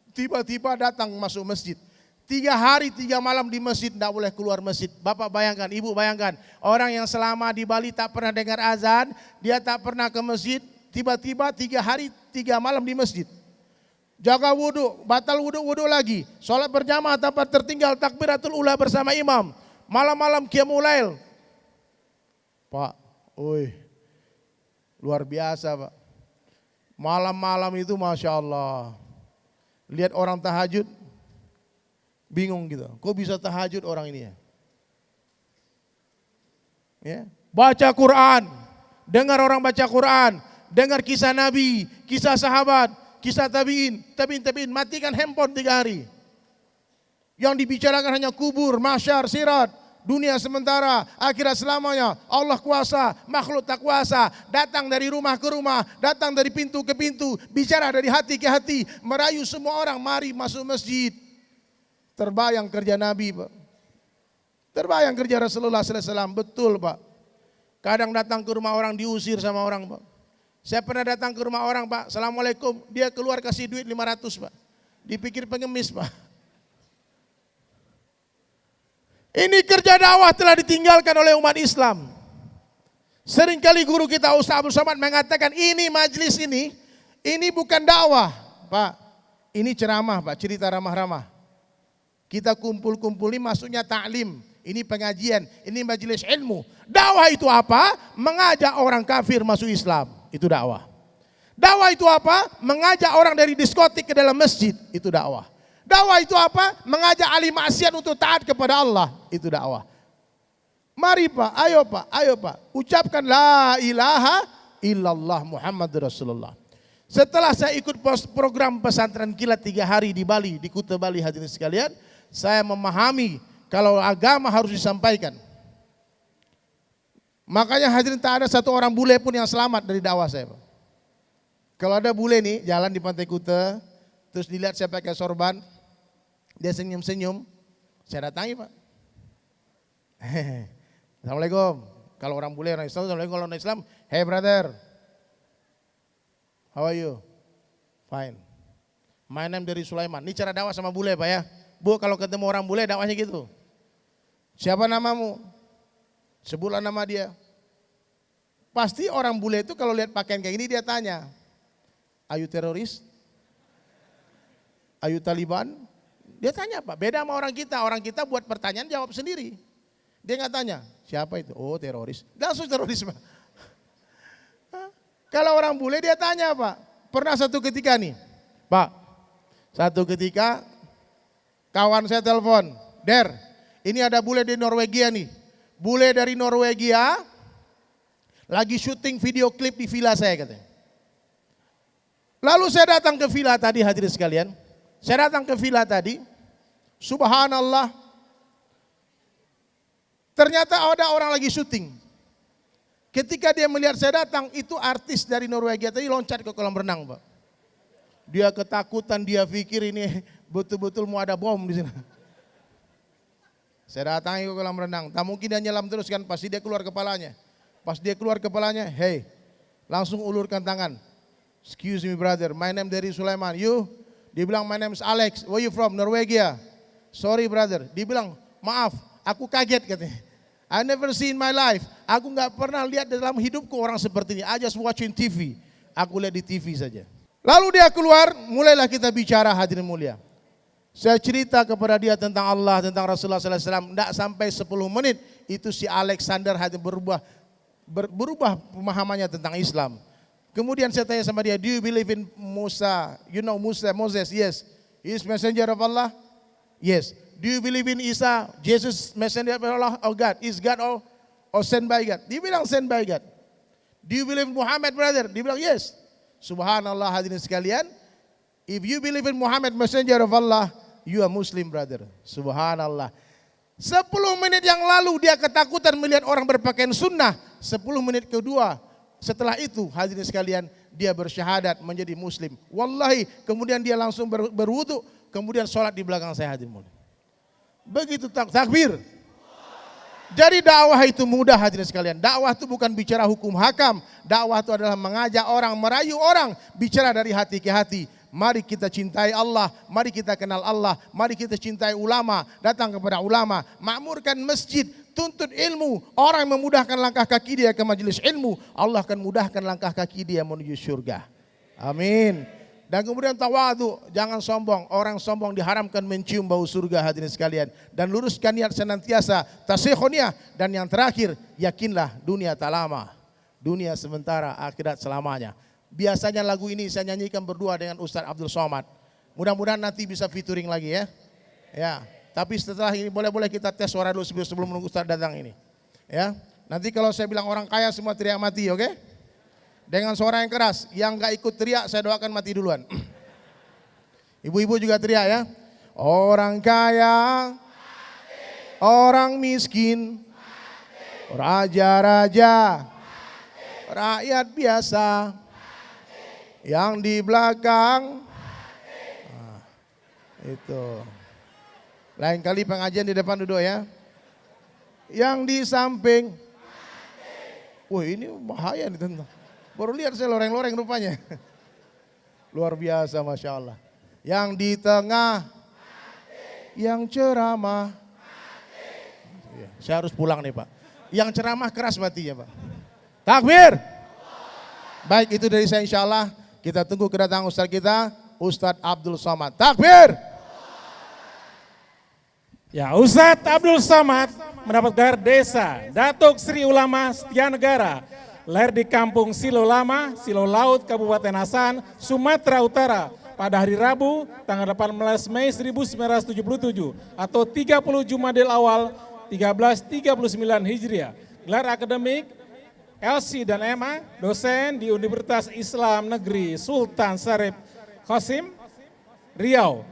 Tiba-tiba datang masuk masjid. 3 hari 3 malam di masjid, tidak boleh keluar masjid. Bapak bayangkan, ibu bayangkan, orang yang selama di Bali tak pernah dengar azan, dia tak pernah ke masjid, tiba-tiba 3 hari 3 malam di masjid. Jaga wudhu, batal wudhu lagi. Sholat berjamaah tanpa tertinggal, takbiratul ula bersama imam. Malam-malam qiyamul lail. Pak, luar biasa Pak. Malam-malam itu Masya Allah. Lihat orang tahajud, bingung gitu. Kok bisa tahajud orang ini ya? Ya. Baca Quran, dengar orang baca Quran, dengar kisah Nabi, kisah sahabat, kisah tabiin, matikan handphone 3 hari. Yang dibicarakan hanya kubur, mahsyar, sirat, dunia sementara, akhirat selamanya, Allah kuasa, makhluk tak kuasa, datang dari rumah ke rumah, datang dari pintu ke pintu, bicara dari hati ke hati, merayu semua orang, mari masuk masjid. Terbayang kerja Nabi Pak. Terbayang kerja Rasulullah SAW, betul Pak. Kadang datang ke rumah orang diusir sama orang Pak. Saya pernah datang ke rumah orang Pak, Assalamualaikum, dia keluar kasih duit 500 Pak. Dipikir pengemis Pak. Ini kerja dakwah telah ditinggalkan oleh umat Islam. Seringkali guru kita Ustaz Abdul Somad mengatakan ini majelis ini bukan dakwah Pak. Ini ceramah Pak, cerita ramah-ramah. Kita kumpul-kumpul ini maksudnya ta'lim. Ini pengajian, ini majelis ilmu. Dakwah itu apa? Mengajak orang kafir masuk Islam. Itu dakwah. Dakwah itu apa? Mengajak orang dari diskotik ke dalam masjid. Itu dakwah. Dakwah itu apa? Mengajak ahli maksiat untuk taat kepada Allah. Itu dakwah. Mari Pak, ayo Pak. Ucapkan la ilaha illallah Muhammad Rasulullah. Setelah saya ikut program pesantren kilat 3 hari di Bali, di Kuta Bali hadirin sekalian, saya memahami Kalau agama harus disampaikan. Makanya hadirin tak ada satu orang bule pun yang selamat dari dakwah saya, Pak. Kalau ada bule nih jalan di Pantai Kuta, terus dilihat saya pakai sorban, dia senyum-senyum, saya datangi, Pak. Assalamualaikum. Kalau orang bule orang Islam, assalamualaikum. Kalau orang Islam, hey brother, how are you? Fine. My name dari Sulaiman. Ini cara dakwah sama bule, Pak ya. Bu, kalau ketemu orang bule dakwahnya gitu. Siapa namamu? Sebutlah nama dia. Pasti orang bule itu kalau lihat pakaian kayak gini dia tanya, are you teroris? Are you Taliban? Dia tanya, Pak. Beda sama orang kita buat pertanyaan jawab sendiri. Dia nggak tanya, siapa itu? Oh teroris. Langsung teroris, Pak. Kalau orang bule dia tanya, Pak. Pernah satu ketika nih, Pak. Satu ketika kawan saya telepon, Der, ini ada bule di Norwegia nih. Bule dari Norwegia lagi syuting video klip di villa saya katanya. Lalu saya datang ke villa tadi, hadirin sekalian. Saya datang ke villa tadi. Subhanallah. Ternyata ada orang lagi syuting. Ketika dia melihat saya datang, itu artis dari Norwegia tadi loncat ke kolam renang, Pak. Dia ketakutan, dia pikir ini betul-betul mau ada bom di sini. Saya datangi ke kolam renang, tak mungkin dia nyelam terus kan, pasti dia keluar kepalanya. Pas dia keluar kepalanya, hey, langsung ulurkan tangan. Excuse me brother, my name dari Sulaiman, you? Dia bilang my name is Alex, where you from? Norwegia. Sorry brother, dia bilang maaf, aku kaget katanya. I never seen in my life, aku nggak pernah lihat dalam hidupku orang seperti ini. I just watching TV, aku lihat di TV saja. Lalu dia keluar, mulailah kita bicara hadirin mulia. Saya cerita kepada dia tentang Allah, tentang Rasulullah SAW. Tidak sampai 10 menit, itu si Alexander berubah pemahamannya tentang Islam. Kemudian saya tanya sama dia, do you believe in Musa? You know Moses? Yes. He is messenger of Allah? Yes. Do you believe in Isa? Jesus messenger of Allah or God? Is God or sent by God? Dia bilang sent by God. Do you believe in Muhammad brother? Dia bilang yes. Subhanallah hadirin sekalian. If you believe in Muhammad messenger of Allah, you are Muslim brother. Subhanallah. 10 menit yang lalu dia ketakutan melihat orang berpakaian sunnah. 10 menit kedua setelah itu hadirin sekalian dia bersyahadat menjadi Muslim. Wallahi kemudian dia langsung berwudu, kemudian sholat di belakang saya hadirin mulia. Begitu takbir. Jadi dakwah itu mudah hadirin sekalian. Dakwah itu bukan bicara hukum hakam. Dakwah itu adalah mengajak orang, merayu orang, bicara dari hati ke hati. Mari kita cintai Allah, mari kita kenal Allah, mari kita cintai ulama, datang kepada ulama, makmurkan masjid, tuntut ilmu. Orang yang memudahkan langkah kaki dia ke majelis ilmu, Allah akan mudahkan langkah kaki dia menuju surga. Amin. Dan kemudian tawadu, jangan sombong. Orang sombong diharamkan mencium bau surga hadirin sekalian. Dan luruskan niat senantiasa, tasihuniyah. Dan yang terakhir, yakinlah dunia tak lama. Dunia sementara, akhirat selamanya. Biasanya lagu ini saya nyanyikan berdua dengan Ustaz Abdul Somad. Mudah-mudahan nanti bisa featuring lagi ya. Ya, tapi setelah ini boleh-boleh kita tes suara dulu sebelum menunggu Ustaz datang ini. Ya, nanti kalau saya bilang orang kaya semua teriak mati, oke? Dengan suara yang keras, yang gak ikut teriak saya doakan mati duluan. Ibu-ibu juga teriak ya. Orang kaya, orang miskin, raja-raja, rakyat biasa, yang di belakang, nah, itu. Lain kali pengajian di depan duduk ya. Yang di samping, wah ini bahaya nih tentang. Baru lihat saya loreng-loreng rupanya. Luar biasa Masya Allah. Yang di tengah, yang ceramah. Saya harus pulang nih Pak. Yang ceramah keras matinya Pak. Takbir. Baik itu dari saya insya Allah. Kita tunggu kedatangan Ustaz kita, Ustadz Abdul Somad. Takbir. Ya, Ustadz Abdul Somad mendapat gelar desa Datuk Sri Ulama Setia Negara. Lahir di kampung Silo Lama, Silo Laut, Kabupaten Asan, Sumatera Utara pada hari Rabu tanggal 18 Mei 1977 atau 30 Jumadil Awal 1339 Hijriah. Gelar akademik LC dan MA, dosen di Universitas Islam Negeri Sultan Syarif Qasim, Riau.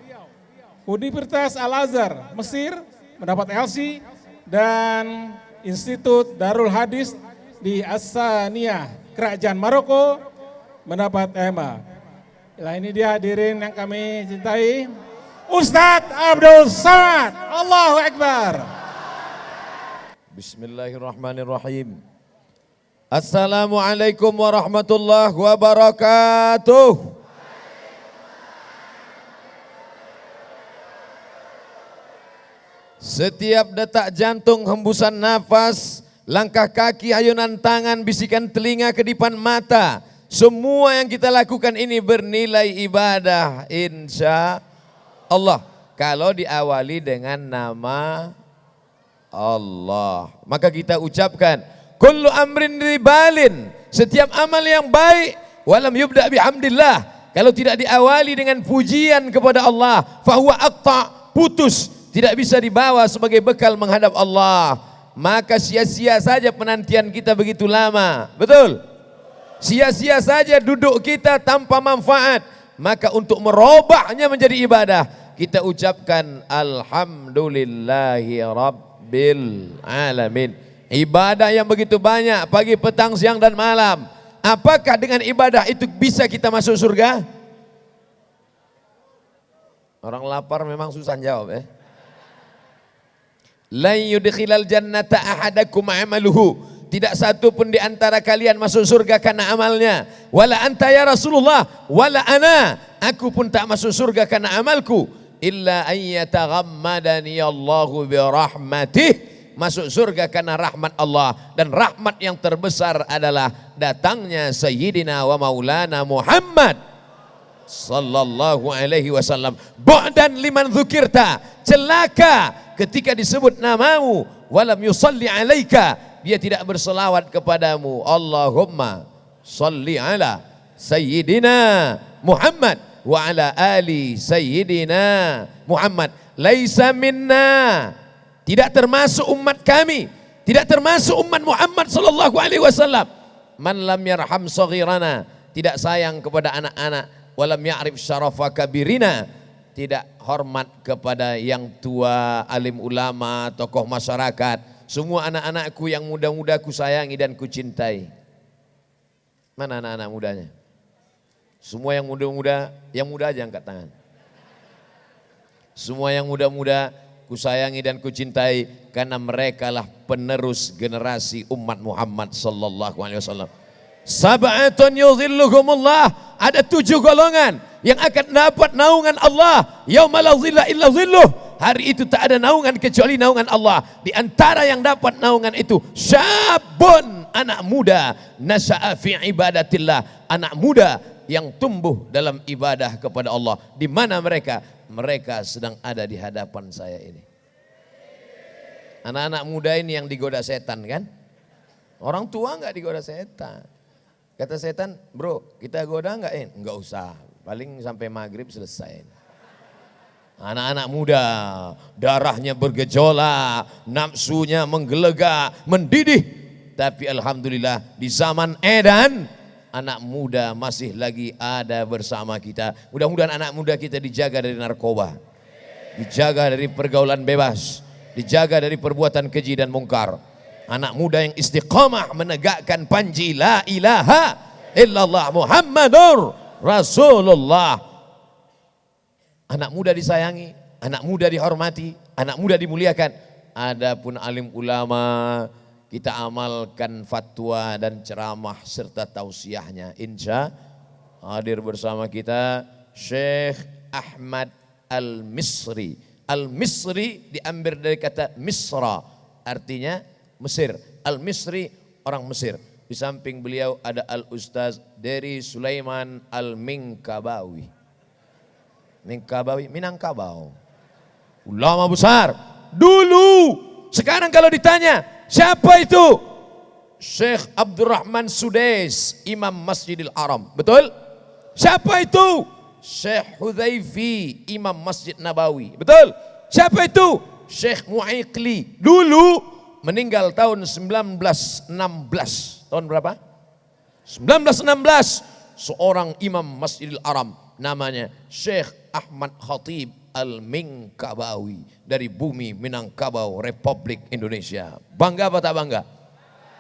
Universitas Al-Azhar, Mesir, mendapat LC dan Institut Darul Hadis di Assaniyah Kerajaan Maroko mendapat EMA. Nah, ini dia hadirin yang kami cintai, Ustadz Abdul Somad. Allahu Akbar. Bismillahirrahmanirrahim. Assalamualaikum warahmatullahi wabarakatuh. Setiap detak jantung, hembusan nafas, langkah kaki, ayunan tangan, bisikan telinga, kedipan mata, semua yang kita lakukan ini bernilai ibadah insya Allah. Kalau diawali dengan nama Allah, maka kita ucapkan kullu amrin ribalin, setiap amal yang baik, walam yubda bihamdillah, kalau tidak diawali dengan pujian kepada Allah, fahuwa aqta, putus, tidak bisa dibawa sebagai bekal menghadap Allah, maka sia-sia saja penantian kita begitu lama. Betul? Sia-sia saja duduk kita tanpa manfaat. Maka untuk merubahnya menjadi ibadah, kita ucapkan alhamdulillahi rabbil alamin. Ibadah yang begitu banyak, pagi, petang, siang dan malam. Apakah dengan ibadah itu bisa kita masuk surga? Orang lapar memang susah jawab, La yudkhilal jannata ahadakum amaluhu, tidak satu pun di antara kalian masuk surga karena amalnya. Wala anta ya Rasulullah, wala ana, aku pun tak masuk surga karena amalku. Illa an yataghammadani Allahu bi rahmatih, masuk surga karena rahmat Allah, dan rahmat yang terbesar adalah datangnya Sayyidina wa Maulana Muhammad sallallahu alaihi wasallam. Bu'dan liman dzukirta, celaka ketika disebut namamu, walam yusalli alaika, dia tidak berselawat kepadamu. Allahumma salli ala Sayyidina Muhammad wa ala ali Sayyidina Muhammad. Laisa minna, tidak termasuk umat kami, tidak termasuk umat Muhammad sallallahu alaihi wasallam, man lam yarham saghirana, tidak sayang kepada anak-anak, walam ya'rif syarafa kabirina, tidak hormat kepada yang tua, alim ulama, tokoh masyarakat. Semua anak-anakku yang muda-muda ku sayangi dan ku cintai. Mana anak-anak mudanya? Semua yang muda-muda, yang muda aja angkat tangan. Semua yang muda-muda ku sayangi dan ku cintai, karena merekalah penerus generasi umat Muhammad sallallahu alaihi wasallam. Sab'atun yudhilluhumullah, ada 7 golongan yang akan dapat naungan Allah. Yauma la dhilla illa dhilluh, hari itu tak ada naungan kecuali naungan Allah. Di antara yang dapat naungan itu syabun, anak muda, nasya'a fi ibadatillah, anak muda yang tumbuh dalam ibadah kepada Allah. Di mana mereka? Mereka sedang ada di hadapan saya ini. Anak-anak muda ini yang digoda setan kan? Orang tua enggak digoda setan. Kata setan, bro kita goda enggak? Enggak usah, paling sampai maghrib selesai. Anak-anak muda, darahnya bergejolak, nafsunya menggelegak, mendidih. Tapi alhamdulillah di zaman edan, anak muda masih lagi ada bersama kita. Mudah-mudahan anak muda kita dijaga dari narkoba, dijaga dari pergaulan bebas, dijaga dari perbuatan keji dan mungkar. Anak muda yang istiqamah menegakkan panji la ilaha illallah Muhammadur Rasulullah. Anak muda disayangi, anak muda dihormati, anak muda dimuliakan. Adapun alim ulama, kita amalkan fatwa dan ceramah serta tausiahnya. Insya hadir bersama kita Syekh Ahmad Al-Misri. Al-Misri diambil dari kata Misra, artinya Mesir. Al-Misri orang Mesir. Di samping beliau ada Al-Ustaz dari Sulaiman Al-Minkabawi. Minangkabau. Ulama besar dulu. Sekarang kalau ditanya siapa itu? Syekh Abdurrahman Sudais, Imam Masjidil Haram. Betul? Siapa itu? Syekh Hudzaifi, Imam Masjid Nabawi. Betul? Siapa itu? Syekh Mu'aiqli. Dulu meninggal tahun 1916. Tahun berapa? 1916. Seorang imam Masjidil Haram namanya Syekh Ahmad Khatib Al-Minkabawi dari bumi Minangkabau, Republik Indonesia. Bangga apa tak bangga?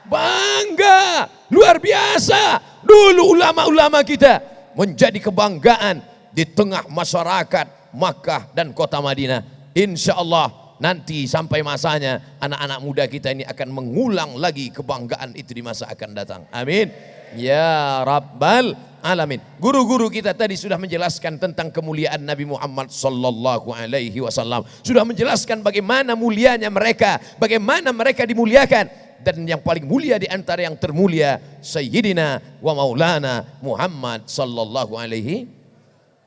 Bangga, luar biasa. Dulu ulama-ulama kita menjadi kebanggaan di tengah masyarakat Makkah dan kota Madinah. Insya Allah nanti sampai masanya anak-anak muda kita ini akan mengulang lagi kebanggaan itu di masa akan datang. Amin. Ya Rabbal Alamin. Guru-guru kita tadi sudah menjelaskan tentang kemuliaan Nabi Muhammad sallallahu alaihi wasallam. Sudah menjelaskan bagaimana mulianya mereka, bagaimana mereka dimuliakan. Dan yang paling mulia di antara yang termulia Sayyidina wa Maulana Muhammad sallallahu alaihi.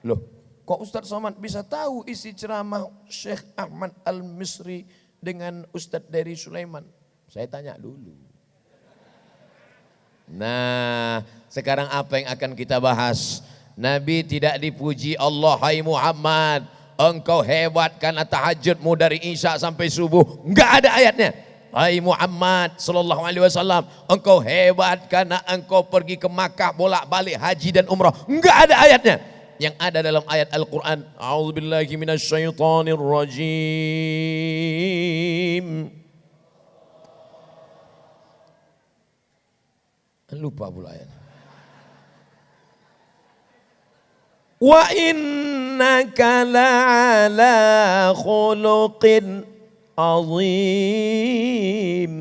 Loh, kok Ustaz Somad bisa tahu isi ceramah Syekh Ahmad Al-Misri dengan Ustaz Dari Sulaiman? Saya tanya dulu. Nah, sekarang apa yang akan kita bahas? Nabi tidak dipuji Allah, hai Muhammad, engkau hebat karena tahajudmu dari Isya sampai subuh. Enggak ada ayatnya. Hai Muhammad sallallahu alaihi wasallam, engkau hebat karena engkau pergi ke Makkah bolak-balik haji dan umrah. Enggak ada ayatnya. Yang ada dalam ayat Al-Qur'an, a'udzubillahi minasyaitonir rajim. Lupa pula ayat. Wa innaka la'ala khuluqin azim.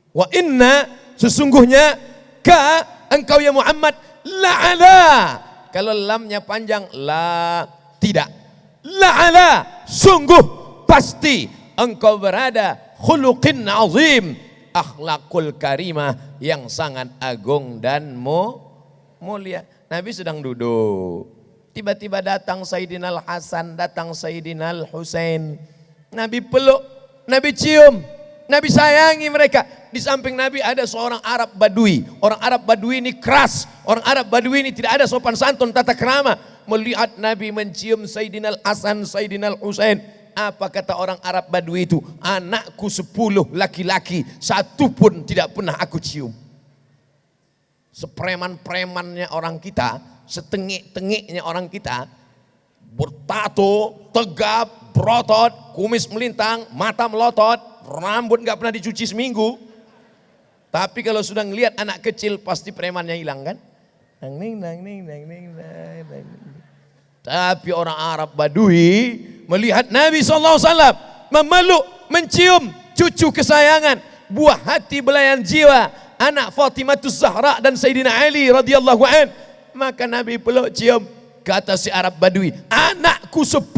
Wa inna, sesungguhnya, ka, engkau ya Muhammad, la'ala. Kalau lamnya panjang, la, tidak. La'ala, sungguh, pasti engkau berada, khuluqin azim, akhlakul karimah yang sangat agung dan mulia. Nabi sedang duduk. Tiba-tiba datang Sayyidina Al-Hasan, datang Sayyidina Al-Husain. Nabi peluk, Nabi cium, Nabi sayangi mereka. Di samping Nabi ada seorang Arab Badui. Orang Arab Badui ini keras. Orang Arab Badui ini tidak ada sopan santun, tata krama. Melihat Nabi mencium Sayyidina Al-Hasan, Sayyidina Al-Husain. Apa kata orang Arab Badui itu? Anakku 10 laki-laki, satu pun tidak pernah aku cium. Sepreman-premannya orang kita, setengik-tengiknya orang kita, bertato, tegap, berotot, kumis melintang, mata melotot, rambut nggak pernah dicuci seminggu. Tapi kalau sudah ngelihat anak kecil pasti premannya hilang kan? Tapi orang Arab Badui melihat Nabi SAW memeluk, mencium cucu kesayangan, buah hati belayan jiwa, anak Fatimatus Zahra dan Sayyidina Ali radhiyallahu an. Maka Nabi peluk cium. Kata si Arab Badui, anakku 10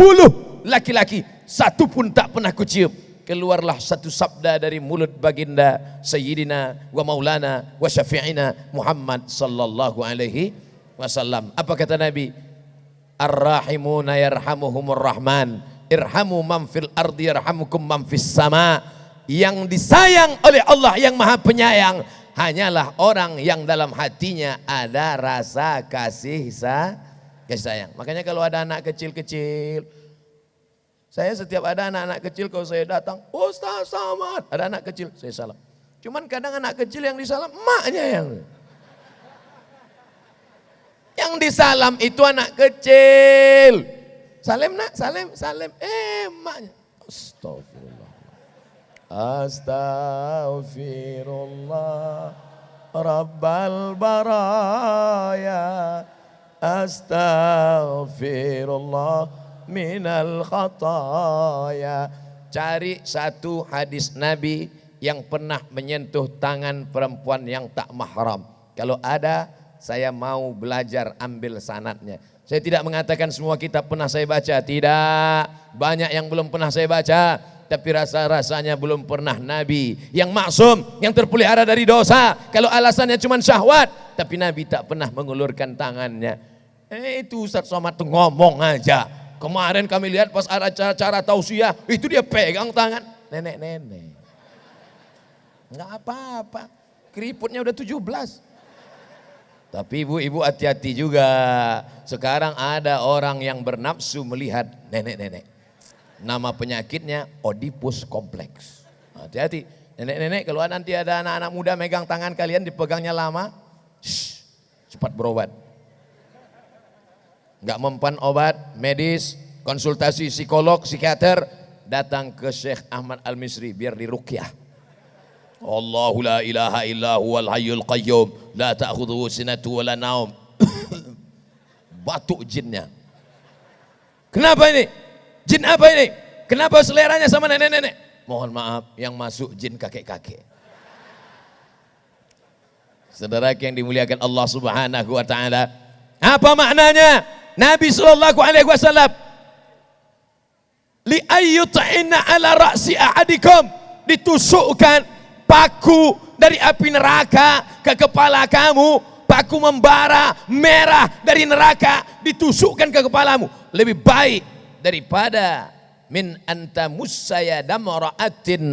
laki-laki, satu pun tak pernah kucium. Keluarlah satu sabda dari mulut baginda Sayyidina wa Maulana wa Syafi'ina Muhammad sallallahu alaihi wasallam. Apa kata Nabi? Ar-rahimuna yarhamuhumur rahman, irhamu man fil ardi yarhamukum man fis sama. Yang disayang oleh Allah yang maha penyayang hanyalah orang yang dalam hatinya ada rasa kasih sayang. Makanya kalau ada anak kecil-kecil, saya setiap ada anak-anak kecil kalau saya datang, Ustaz Samad, ada anak kecil, saya salam. Cuman kadang anak kecil yang disalam emaknya yang disalam itu anak kecil. Salim nak, salim. Emaknya. Astaghfirullah Rabbal baraya. Astaghfirullah minal khataya. Cari satu hadis Nabi yang pernah menyentuh tangan perempuan yang tak mahram. Kalau ada, saya mau belajar ambil sanadnya. Saya tidak mengatakan semua kitab pernah saya baca, tidak. Banyak yang belum pernah saya baca, tapi rasa-rasanya belum pernah Nabi yang maksum, yang terpelihara dari dosa. Kalau alasannya cuma syahwat, tapi Nabi tak pernah mengulurkan tangannya. Itu Ustaz Somad tuh ngomong aja. Kemarin kami lihat pas ada acara tausiah, itu dia pegang tangan nenek-nenek. Enggak apa-apa, keriputnya udah 17. Tapi ibu-ibu hati-hati juga. Sekarang ada orang yang bernafsu melihat nenek-nenek. Nama penyakitnya Oedipus kompleks. Hati-hati, nenek-nenek kalau nanti ada anak-anak muda megang tangan kalian dipegangnya lama, cepat berobat. Enggak mempan obat medis, konsultasi psikolog, psikiater, datang ke Syekh Ahmad Al-Misri biar diruqyah. Allahu la ilaha illa huwal hayyul qayyum la ta'khudhuhu sinatu wala naum. Batuk jinnya. Kenapa ini? Jin apa ini? Kenapa seleranya sama nenek-nenek? Mohon maaf, yang masuk jin kakek-kakek. Saudara yang dimuliakan Allah Subhanahu wa taala, apa maknanya? Nabi sallallahu alaihi wasallam li ayyut'ina ala ra'si ahadikum, ditusukkan paku dari api neraka ke kepala kamu, paku membara merah dari neraka ditusukkan ke kepalamu, lebih baik daripada min anta mussaya damra'atin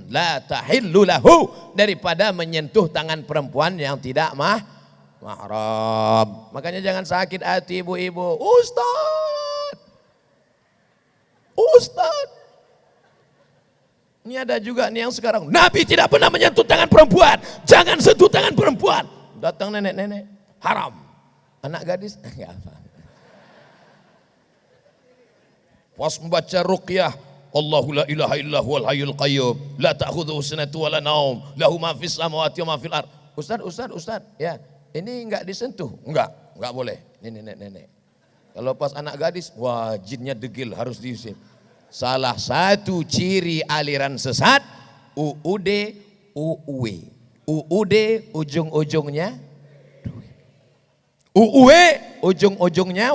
la tahillu lahu, daripada menyentuh tangan perempuan yang tidak mahram. Makanya jangan sakit hati ibu-ibu. Ustaz, ini ada juga nih yang sekarang, Nabi tidak pernah menyentuh tangan perempuan, jangan sentuh tangan perempuan. Datang nenek-nenek, haram. Anak gadis, enggak apa. Pas membaca ruqyah, Allahu la ilaha illa huwal hayyul qayyum la ta'khudhuhu sinatun wala naum lahu ma fis samawati wa ma fil ard. Ustaz, ya, ini enggak disentuh. Enggak boleh. Ini nenek-nenek. Kalau pas anak gadis, wah jinnya degil, harus diusir. Salah satu ciri aliran sesat, UUD, UUW. UUD ujung-ujungnya, UUW ujung-ujungnya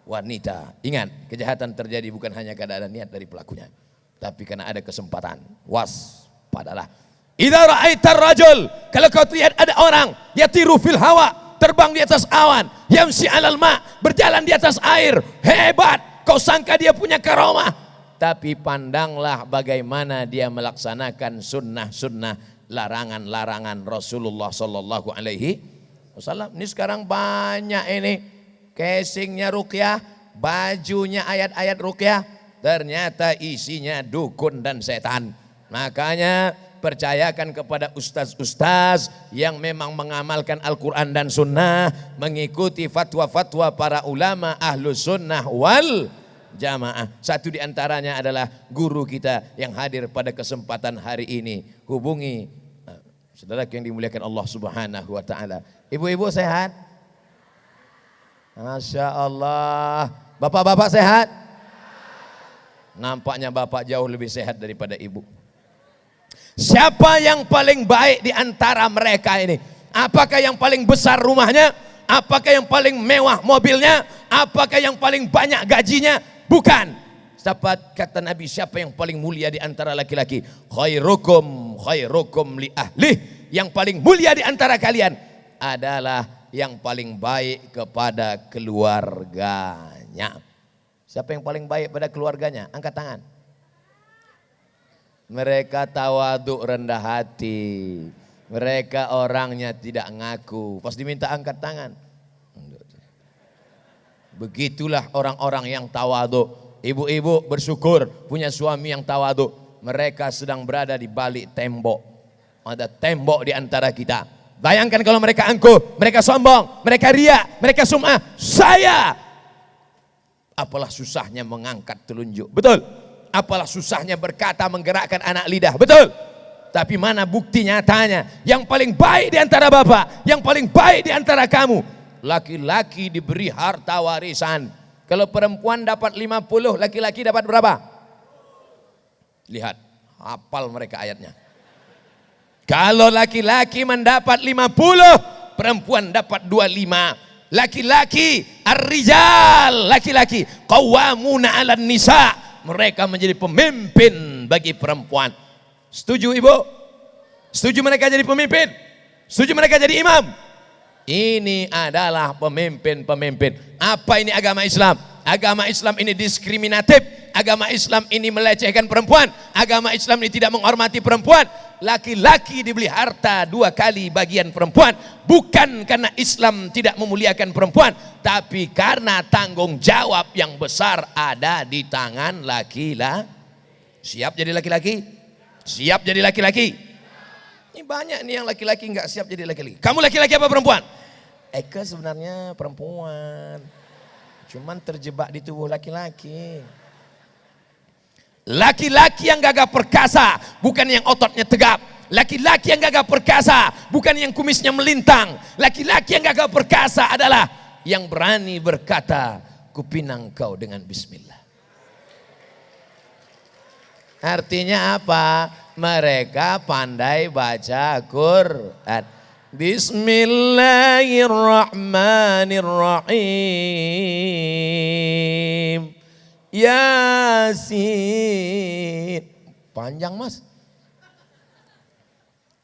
wanita. Ingat, kejahatan terjadi bukan hanya karena ada niat dari pelakunya, tapi karena ada kesempatan. Waspadalah. Idza ra'aitar rajul, kalau kau lihat ada orang yatiru fil hawa, terbang di atas awan, yamsi 'alal ma, berjalan di atas air, hebat, kau sangka dia punya karomah, tapi pandanglah bagaimana dia melaksanakan sunnah-sunnah, larangan-larangan Rasulullah sallallahu alaihi wasallam. Ini sekarang banyak ini casingnya ruqyah, bajunya ayat-ayat ruqyah, ternyata isinya dukun dan setan. Makanya percayakan kepada ustaz-ustaz yang memang mengamalkan Al-Quran dan Sunnah, mengikuti fatwa-fatwa para ulama Ahlus Sunnah wal Jamaah. Satu di antaranya adalah guru kita yang hadir pada kesempatan hari ini. Hubungi saudara yang dimuliakan Allah Subhanahu wa taala. Ibu-ibu sehat? Masya Allah. Bapak-bapak sehat? Nampaknya bapak jauh lebih sehat daripada ibu. Siapa yang paling baik di antara mereka ini? Apakah yang paling besar rumahnya? Apakah yang paling mewah mobilnya? Apakah yang paling banyak gajinya? Bukan. Dapat kata Nabi, siapa yang paling mulia di antara laki-laki? Khairukum li ahlih. Yang paling mulia di antara kalian adalah yang paling baik kepada keluarganya. Siapa yang paling baik pada keluarganya? Angkat tangan. Mereka tawaduk, rendah hati. Mereka orangnya tidak ngaku. Pas diminta angkat tangan. Begitulah orang-orang yang tawaduk. Ibu-ibu bersyukur punya suami yang tawaduk. Mereka sedang berada di balik tembok. Ada tembok di antara kita. Bayangkan kalau mereka angkuh, mereka sombong, mereka riak, mereka sum'ah. Saya. Apalah susahnya mengangkat telunjuk. Betul. Apalah susahnya berkata menggerakkan anak lidah. Betul. Tapi mana bukti nyatanya? Yang paling baik di antara bapak, yang paling baik di antara kamu, laki-laki diberi harta warisan. Kalau perempuan dapat 50, laki-laki dapat berapa? Lihat, hafal mereka ayatnya. Kalau laki-laki mendapat 50, perempuan dapat 25. Laki-laki, ar-rijal, laki-laki, qawwamuna 'alan nisa. Mereka menjadi pemimpin bagi perempuan. Setuju ibu? Setuju mereka jadi pemimpin? Setuju mereka jadi imam? Ini adalah pemimpin-pemimpin. Apa ini agama Islam? Agama Islam ini diskriminatif. Agama Islam ini melecehkan perempuan. Agama Islam ini tidak menghormati perempuan. Laki-laki dibeli harta 2 kali bagian perempuan. Bukan karena Islam tidak memuliakan perempuan, tapi karena tanggung jawab yang besar ada di tangan laki-laki. Siap jadi laki-laki? Siap jadi laki-laki? Ini banyak nih yang laki-laki nggak siap jadi laki-laki. Kamu laki-laki apa perempuan? Eka sebenarnya perempuan. Cuman terjebak di tubuh laki-laki. Laki-laki yang gagah perkasa bukan yang ototnya tegap. Laki-laki yang gagah perkasa bukan yang kumisnya melintang. Laki-laki yang gagah perkasa adalah yang berani berkata, kupinang kau dengan bismillah. Artinya apa? Mereka pandai baca Quran. Bismillahirrahmanirrahim. Yasin. Panjang mas.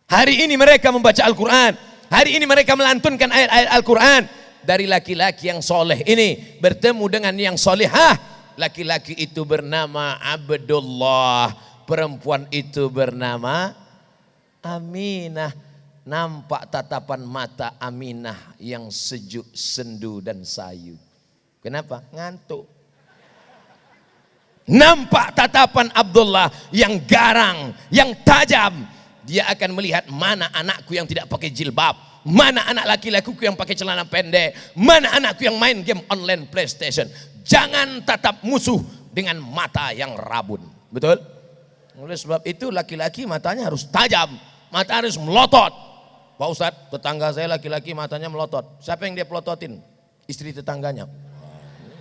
Hari ini mereka membaca Al-Quran. Hari ini mereka melantunkan ayat-ayat Al-Quran. Dari laki-laki yang soleh ini bertemu dengan yang solehah. Laki-laki itu bernama Abdullah. Perempuan itu bernama Aminah. Nampak tatapan mata Aminah yang sejuk, sendu dan sayu. Kenapa? Ngantuk. Nampak tatapan Abdullah yang garang, yang tajam. Dia akan melihat mana anakku yang tidak pakai jilbab, mana anak laki-lakiku yang pakai celana pendek, mana anakku yang main game online PlayStation. Jangan tatap musuh dengan mata yang rabun. Betul? Oleh sebab itu laki-laki matanya harus tajam, mata harus melotot. Pak Ustadz, tetangga saya laki-laki matanya melotot. Siapa yang dia pelototin? Istri tetangganya.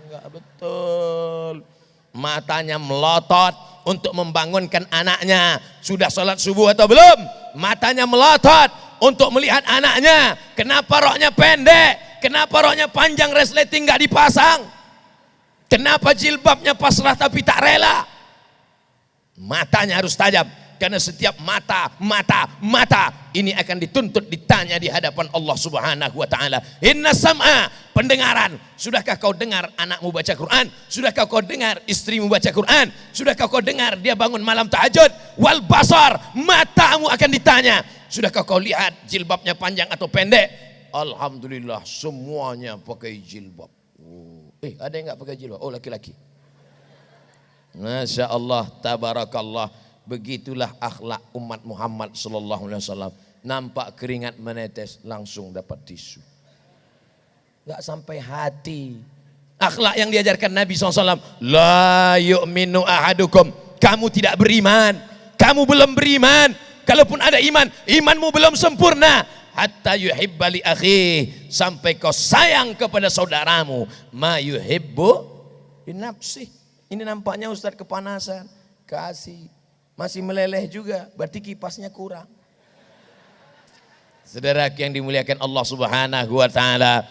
Enggak betul. Matanya melotot untuk membangunkan anaknya. Sudah sholat subuh atau belum? Matanya melotot untuk melihat anaknya. Kenapa roknya pendek? Kenapa roknya panjang resleting nggak dipasang? Kenapa jilbabnya pasrah tapi tak rela? Matanya harus tajam. Karena setiap mata ini akan dituntut ditanya di hadapan Allah Subhanahu wa taala. Inna sam'a, pendengaran. Sudahkah kau dengar anakmu baca Quran? Sudahkah kau dengar istrimu baca Quran? Sudahkah kau dengar dia bangun malam tahajud? Wal basar, matamu akan ditanya. Sudahkah kau lihat jilbabnya panjang atau pendek? Alhamdulillah semuanya pakai jilbab. Ada yang enggak pakai jilbab? Oh, laki-laki. Masya Allah, tabarakallah. Begitulah akhlak umat Muhammad sallallahu alaihi wasallam. Nampak keringat menetes langsung dapat tisu. Enggak sampai hati. Akhlak yang diajarkan Nabi SAW. La yu'minu ahadukum. Kamu tidak beriman. Kamu belum beriman. Kalaupun ada iman, imanmu belum sempurna. Hatta yuhibba li akhi. Sampai kau sayang kepada saudaramu. Ma yuhibbu binafsih. Ini nampaknya Ustadz kepanasan. Kasih. Masih meleleh juga. Berarti kipasnya kurang. Saudara yang dimuliakan Allah Subhanahu wa taala.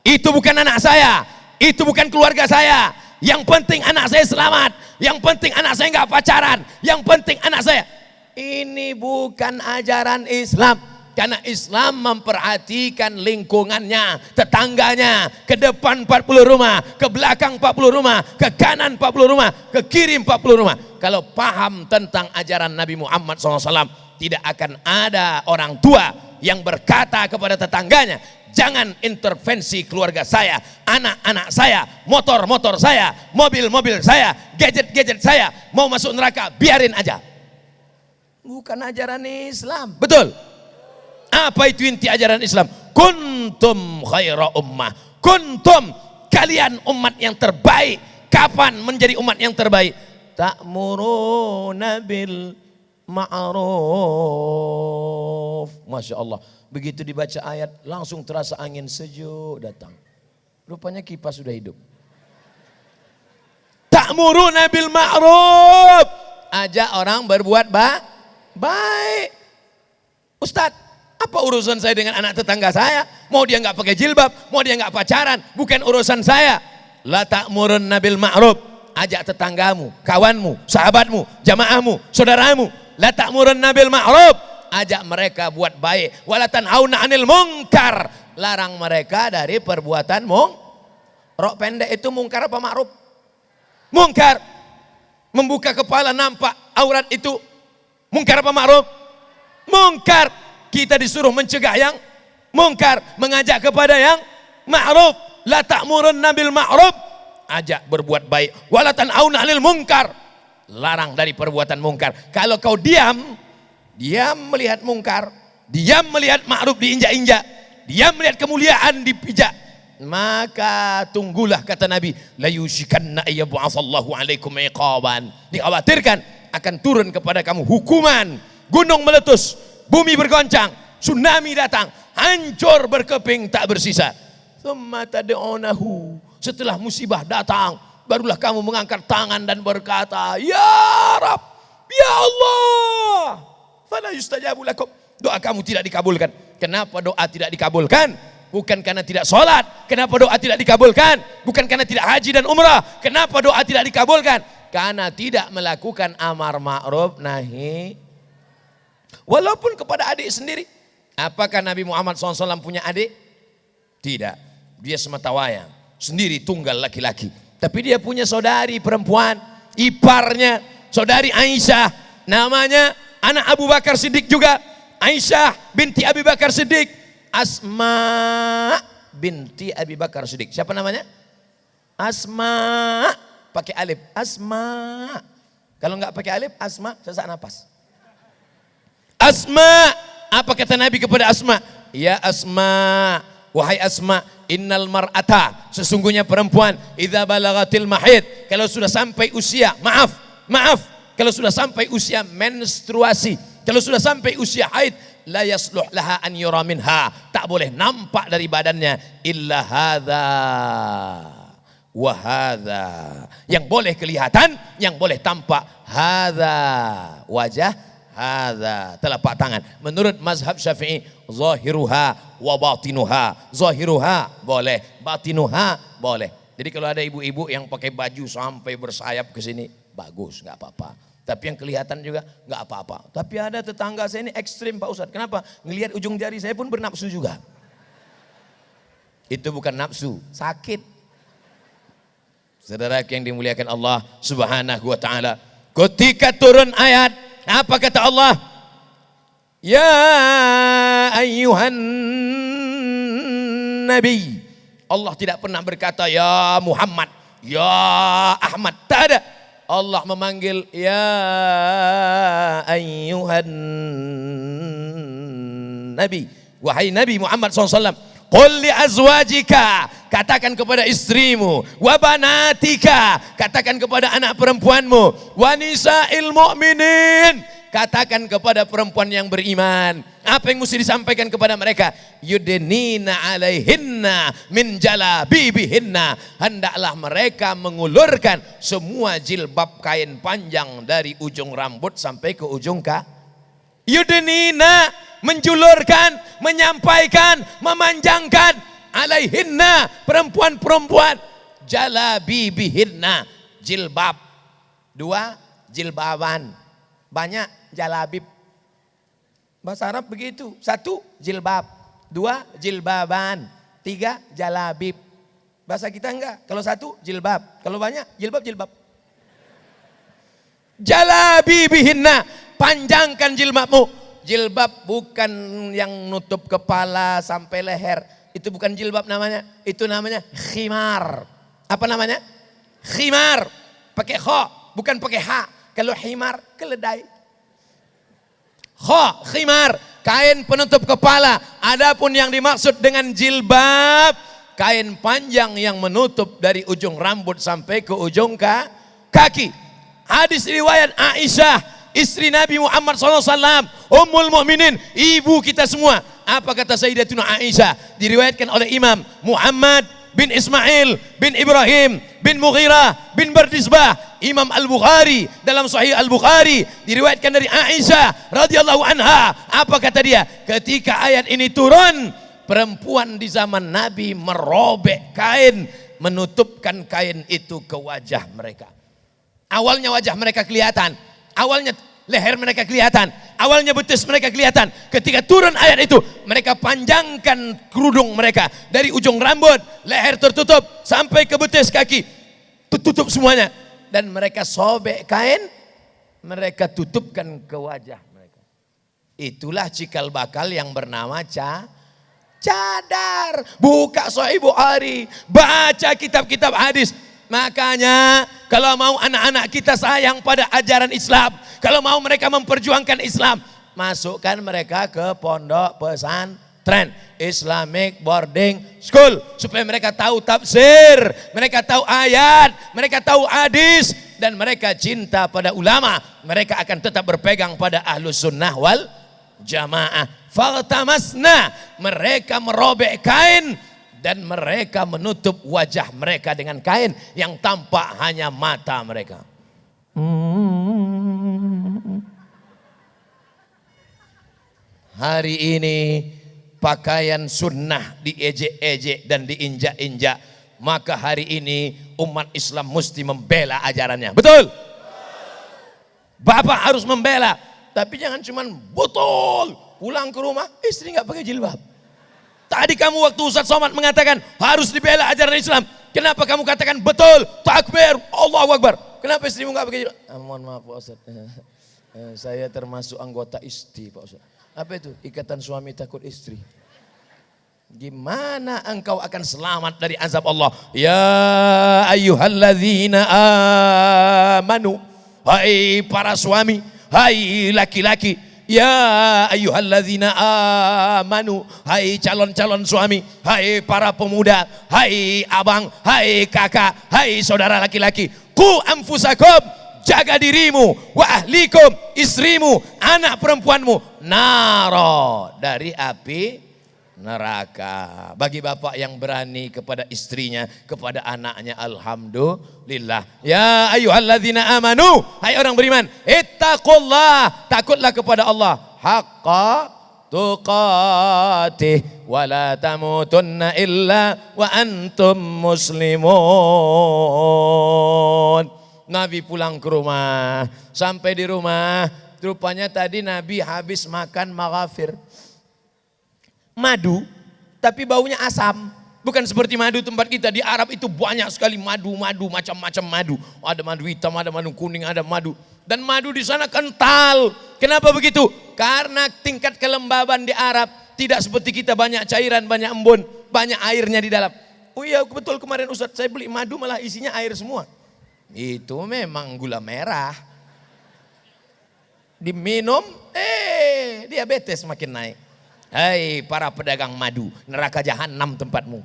Itu bukan anak saya. Itu bukan keluarga saya. Yang penting anak saya selamat. Yang penting anak saya enggak pacaran. Yang penting anak saya. Ini bukan ajaran Islam. Karena Islam memperhatikan lingkungannya, tetangganya, ke depan 40 rumah, ke belakang 40 rumah, ke kanan 40 rumah, ke kiri 40 rumah. Kalau paham tentang ajaran Nabi Muhammad SAW, tidak akan ada orang tua yang berkata kepada tetangganya, jangan intervensi keluarga saya, anak-anak saya, motor-motor saya, mobil-mobil saya, gadget-gadget saya, mau masuk neraka, biarin aja. Bukan ajaran Islam. Betul? Apa itu inti ajaran Islam? Kuntum khaira ummah. Kuntum, kalian umat yang terbaik. Kapan menjadi umat yang terbaik? Ta'muruna bil ma'ruf. Masya Allah. Begitu dibaca ayat langsung terasa angin sejuk datang. Rupanya kipas sudah hidup. Ta'muruna bil ma'ruf. Ajak orang berbuat baik. Ustadz, apa urusan saya dengan anak tetangga saya? Mau dia nggak pakai jilbab, mau dia nggak pacaran, bukan urusan saya. La ta'murunna bil ma'ruf. Ajak tetanggamu, kawanmu, sahabatmu, jamaahmu, saudaramu. La ta'murunna bil ma'ruf. Ajak mereka buat baik. Wala tanhauna 'anil munkar. Larang mereka dari perbuatan rok pendek itu mungkar apa ma'ruf? Mungkar. Membuka kepala nampak aurat itu mungkar apa ma'ruf? Mungkar. Kita disuruh mencegah yang mungkar, mengajak kepada yang ma'ruf. La ta'murunna bil ma'ruf. Ajak berbuat baik. Wala tanhauna 'anil munkar. Larang dari perbuatan mungkar. Kalau kau diam melihat mungkar, diam melihat ma'ruf diinjak-injak, diam melihat kemuliaan dipijak, maka tunggulah kata Nabi, la yushikanna ayyab'atsallahu alaikum iqaban. Dikhawatirkan akan turun kepada kamu hukuman, gunung meletus, bumi bergoncang, tsunami datang, hancur berkeping tak bersisa. Tsumma tad'unahu, setelah musibah datang barulah kamu mengangkat tangan dan berkata, ya Rabb, ya Allah, fala yustajabu lakum. Doa kamu tidak dikabulkan. Kenapa doa tidak dikabulkan? Bukan karena tidak sholat. Kenapa doa tidak dikabulkan? Bukan karena tidak haji dan umrah. Kenapa doa tidak dikabulkan? Karena tidak melakukan amar ma'ruf nahi. Walaupun kepada adik sendiri. Apakah Nabi Muhammad SAW punya adik? Tidak. Dia sematawayang, sendiri tunggal laki-laki. Tapi dia punya saudari perempuan, iparnya, saudari Aisyah. Namanya anak Abu Bakar Siddiq juga. Aisyah binti Abi Bakar Siddiq. Asma binti Abi Bakar Siddiq. Siapa namanya? Asma. Pakai alif. Asma. Kalau enggak pakai alif, Asma sesak napas. Asma. Apa kata Nabi kepada Asma? Ya Asma, wahai Asma, innal mar'ata, sesungguhnya perempuan, idza balagatil mahid, kalau sudah sampai usia, maaf, kalau sudah sampai usia menstruasi, kalau sudah sampai usia haid, la yasluh laha an yura minha, tak boleh nampak dari badannya illa hadza wa hadza. Yang boleh kelihatan, yang boleh tampak hadza, wajah, hadza, telapak tangan. Menurut mazhab Syafi'i, zahiruha wa batinuha. Zahiruha boleh, batinuha boleh. Jadi kalau ada ibu-ibu yang pakai baju sampai bersayap ke sini, bagus, nggak apa-apa. Tapi yang kelihatan juga nggak apa-apa. Tapi ada tetangga saya ini ekstrim Pak Ustadz. Kenapa? Ngelihat ujung jari saya pun bernafsu juga. Itu bukan nafsu, sakit. Saudara yang dimuliakan Allah Subhanahu wa taala. Ketika turun ayat, apa kata Allah? Ya ayyuhan nabi. Allah tidak pernah berkata ya Muhammad, ya Ahmad, tak ada. Allah memanggil ya ayyuhan nabi, wahai Nabi Muhammad SAW. Qul li azwajika, katakan kepada istrimu, wa banatika, katakan kepada anak perempuanmu, wa nisa'il mu'minin, katakan kepada perempuan yang beriman. Apa yang mesti disampaikan kepada mereka? Yudnina alaihinna min jalabibihinna, hendaklah mereka mengulurkan semua jilbab kain panjang dari ujung rambut sampai ke ujung kaki. Yudnina, menjulurkan, menyampaikan, memanjangkan, alaihinna, perempuan-perempuan, jalabibihinna, jilbab. Dua, jilbaban. Banyak jalabib. Bahasa Arab begitu. Satu, jilbab. Dua, jilbaban. Tiga, jalabib. Bahasa kita enggak. Kalau satu, jilbab. Kalau banyak, jilbab-jilbab. Jalabibihinna, panjangkan jilbabmu. Jilbab bukan yang nutup kepala sampai leher. Itu bukan jilbab namanya. Itu namanya khimar. Apa namanya? Khimar. Pakai kho, bukan pakai ha. Kalau himar, keledai. Kho, khimar, kain penutup kepala. Adapun yang dimaksud dengan jilbab, kain panjang yang menutup dari ujung rambut sampai ke ujung kaki. Hadis riwayat Aisyah, istri Nabi Muhammad SAW, Ummul Mukminin, ibu kita semua. Apa kata Sayyidatuna Aisyah? Diriwayatkan oleh Imam Muhammad bin Ismail bin Ibrahim bin Mughirah bin Bardisbah, Imam Al-Bukhari, dalam Sahih Al-Bukhari diriwayatkan dari Aisyah radhiyallahu anha. Apa kata dia? Ketika ayat ini turun, perempuan di zaman Nabi merobek kain, menutupkan kain itu ke wajah mereka. Awalnya wajah mereka kelihatan, awalnya leher mereka kelihatan, awalnya betis mereka kelihatan. Ketika turun ayat itu, mereka panjangkan kerudung mereka dari ujung rambut, leher tertutup sampai ke betis kaki, tertutup semuanya. Dan mereka sobek kain, mereka tutupkan ke wajah mereka. Itulah cikal bakal yang bernama cadar. Buka Sahih Bukhari, baca kitab-kitab hadis. Makanya kalau mau anak-anak kita sayang pada ajaran Islam, kalau mau mereka memperjuangkan Islam, masukkan mereka ke pondok pesantren. pesantren, Islamic boarding school, supaya mereka tahu tafsir, mereka tahu ayat, mereka tahu hadis, dan mereka cinta pada ulama. Mereka akan tetap berpegang pada ahlus sunnah wal jamaah. Faltamasna, mereka merobek kain dan mereka menutup wajah mereka dengan kain yang tampak hanya mata mereka. Hari ini pakaian sunnah diejek-ejek dan diinjak-injak, maka hari ini umat Islam mesti membela ajarannya. Betul? Bapak harus membela, tapi jangan cuman betul pulang ke rumah istri nggak pakai jilbab. Tadi kamu waktu Ustaz Somad mengatakan harus dibela ajaran Islam, kenapa kamu katakan betul, takbir, Allahu Akbar? Kenapa istrimu nggak pakai jilbab? Mohon maaf Pak Ustaz, saya termasuk anggota ISTI Pak Ustaz. Apa itu? Ikatan Suami Takut Istri. Gimana engkau akan selamat dari azab Allah? Ya ayyuhalladzina amanu, hai para suami, hai laki-laki. Ya ayyuhalladzina amanu, hai calon-calon suami, hai para pemuda, hai abang, hai kakak, hai saudara laki-laki. Qu anfusakum, jaga dirimu, wa ahlikum, istrimu, anak perempuanmu, naro, dari api neraka. Bagi bapak yang berani kepada istrinya, kepada anaknya, alhamdulillah. Ya ayyuhalladzina amanu, hai orang beriman, ittaqullah, takutlah kepada Allah, haqqa tuqatih, wa la tamutunna illa wa antum muslimun. Nabi pulang ke rumah, sampai di rumah, rupanya tadi Nabi habis makan maghafir. Madu, tapi baunya asam. Bukan seperti madu tempat kita. Di Arab itu banyak sekali madu, macam-macam madu. Ada madu hitam, ada madu kuning, ada madu. Dan madu di sana kental. Kenapa begitu? Karena tingkat kelembaban di Arab tidak seperti kita, banyak cairan, banyak embun, banyak airnya di dalam. Oh iya betul, kemarin Ustaz saya beli madu malah isinya air semua. Itu memang gula merah. Diminum, diabetes makin naik. Hai para pedagang madu, neraka jahanam tempatmu.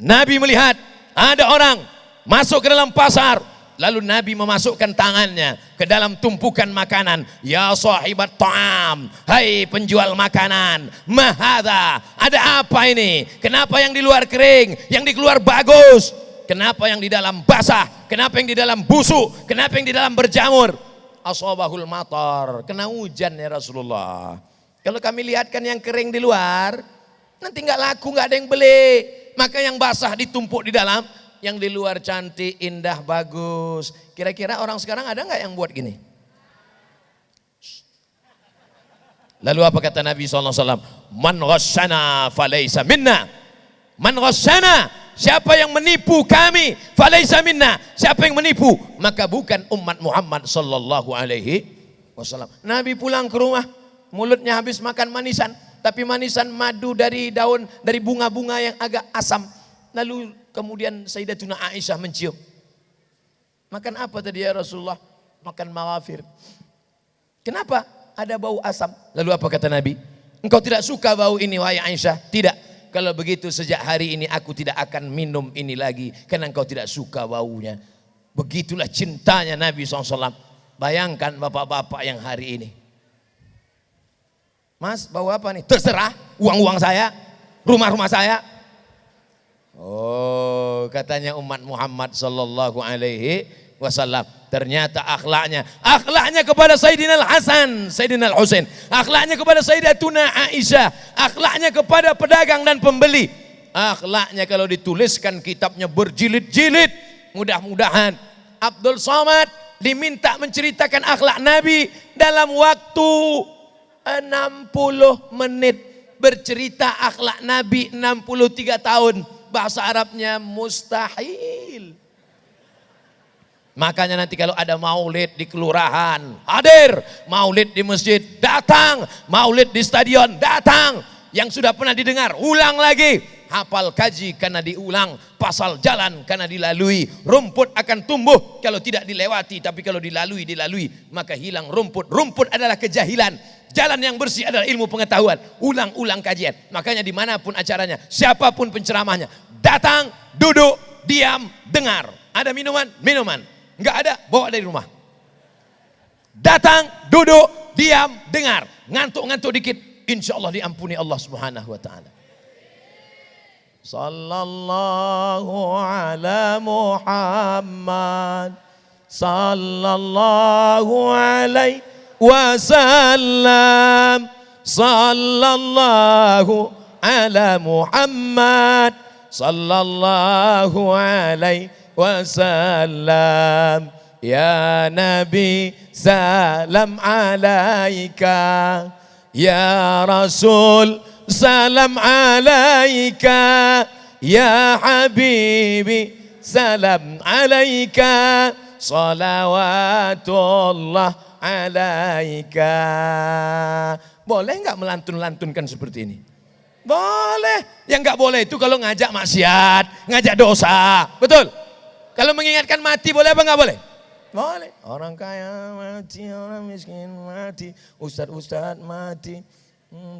Nabi melihat ada orang masuk ke dalam pasar, lalu Nabi memasukkan tangannya ke dalam tumpukan makanan. Ya sahibat ta'am, hai penjual makanan, mahadha, ada apa ini? Kenapa yang di luar kering, yang di luar bagus? Kenapa yang di dalam basah? Kenapa yang di dalam busuk? Kenapa yang di dalam berjamur? Asabahul matar, kena hujan ya Rasulullah. Kalau kami lihatkan yang kering di luar, nanti nggak laku, nggak ada yang beli. Maka yang basah ditumpuk di dalam, yang di luar cantik, indah, bagus. Kira-kira orang sekarang ada nggak yang buat gini? Lalu apa kata Nabi SAW? Man ghasyana falaysa minna. Man ghasyana, siapa yang menipu kami, falaysa minna. Siapa yang menipu, maka bukan umat Muhammad sallallahu alaihi wasallam. Nabi pulang ke rumah, mulutnya habis makan manisan, tapi manisan madu dari daun, dari bunga-bunga yang agak asam. Lalu kemudian Sayyidatuna Aisyah mencium. Makan apa tadi ya Rasulullah? Makan maghafir. Kenapa? Ada bau asam. Lalu apa kata Nabi? Engkau tidak suka bau ini wahai Aisyah? Tidak. Kalau begitu sejak hari ini aku tidak akan minum ini lagi, karena engkau tidak suka baunya. Begitulah cintanya Nabi SAW. Bayangkan bapak-bapak yang hari ini. Mas, bau apa nih? Terserah, uang-uang saya, rumah-rumah saya. Oh, katanya umat Muhammad sallallahu alaihi wasallam. Ternyata akhlaknya kepada Sayyidina Al-Hasan, Sayyidina Al-Husain, akhlaknya kepada Sayyidatuna Aisyah, akhlaknya kepada pedagang dan pembeli. Akhlaknya kalau dituliskan kitabnya berjilid-jilid. Mudah-mudahan Abdul Somad diminta menceritakan akhlak Nabi dalam waktu 60 menit, bercerita akhlak Nabi 63 tahun. Bahasa Arabnya mustahil. Makanya nanti kalau ada maulid di kelurahan, hadir. Maulid di masjid, datang. Maulid di stadion, datang. Yang sudah pernah didengar, ulang lagi. hafal kaji karena diulang, pasal jalan karena dilalui. Rumput akan tumbuh kalau tidak dilewati, tapi kalau dilalui maka hilang rumput. Rumput adalah kejahilan. Jalan yang bersih adalah ilmu pengetahuan. Ulang-ulang kajian. Makanya dimanapun acaranya, siapapun penceramahnya, datang, duduk, diam, dengar. Ada minuman, minuman. Enggak ada, bawa dari rumah. Datang, duduk, diam, dengar. Ngantuk-ngantuk dikit, insya Allah diampuni Allah Subhanahu wa ta'ala. Sallallahu ala Muhammad, sallallahu alaihi wasallam, sallallahu ala Muhammad, sallallahu alaihi wasallam. Ya Nabi salam alaika, ya Rasul salam alaika, ya Habibi salam alaika, salawatullah alaika. Boleh enggak melantun-lantunkan seperti ini? Boleh. Yang enggak boleh itu kalau ngajak maksiat, ngajak dosa. Betul? Kalau mengingatkan mati boleh apa enggak boleh? Boleh. Orang kaya mati, orang miskin mati, ustad-ustad mati,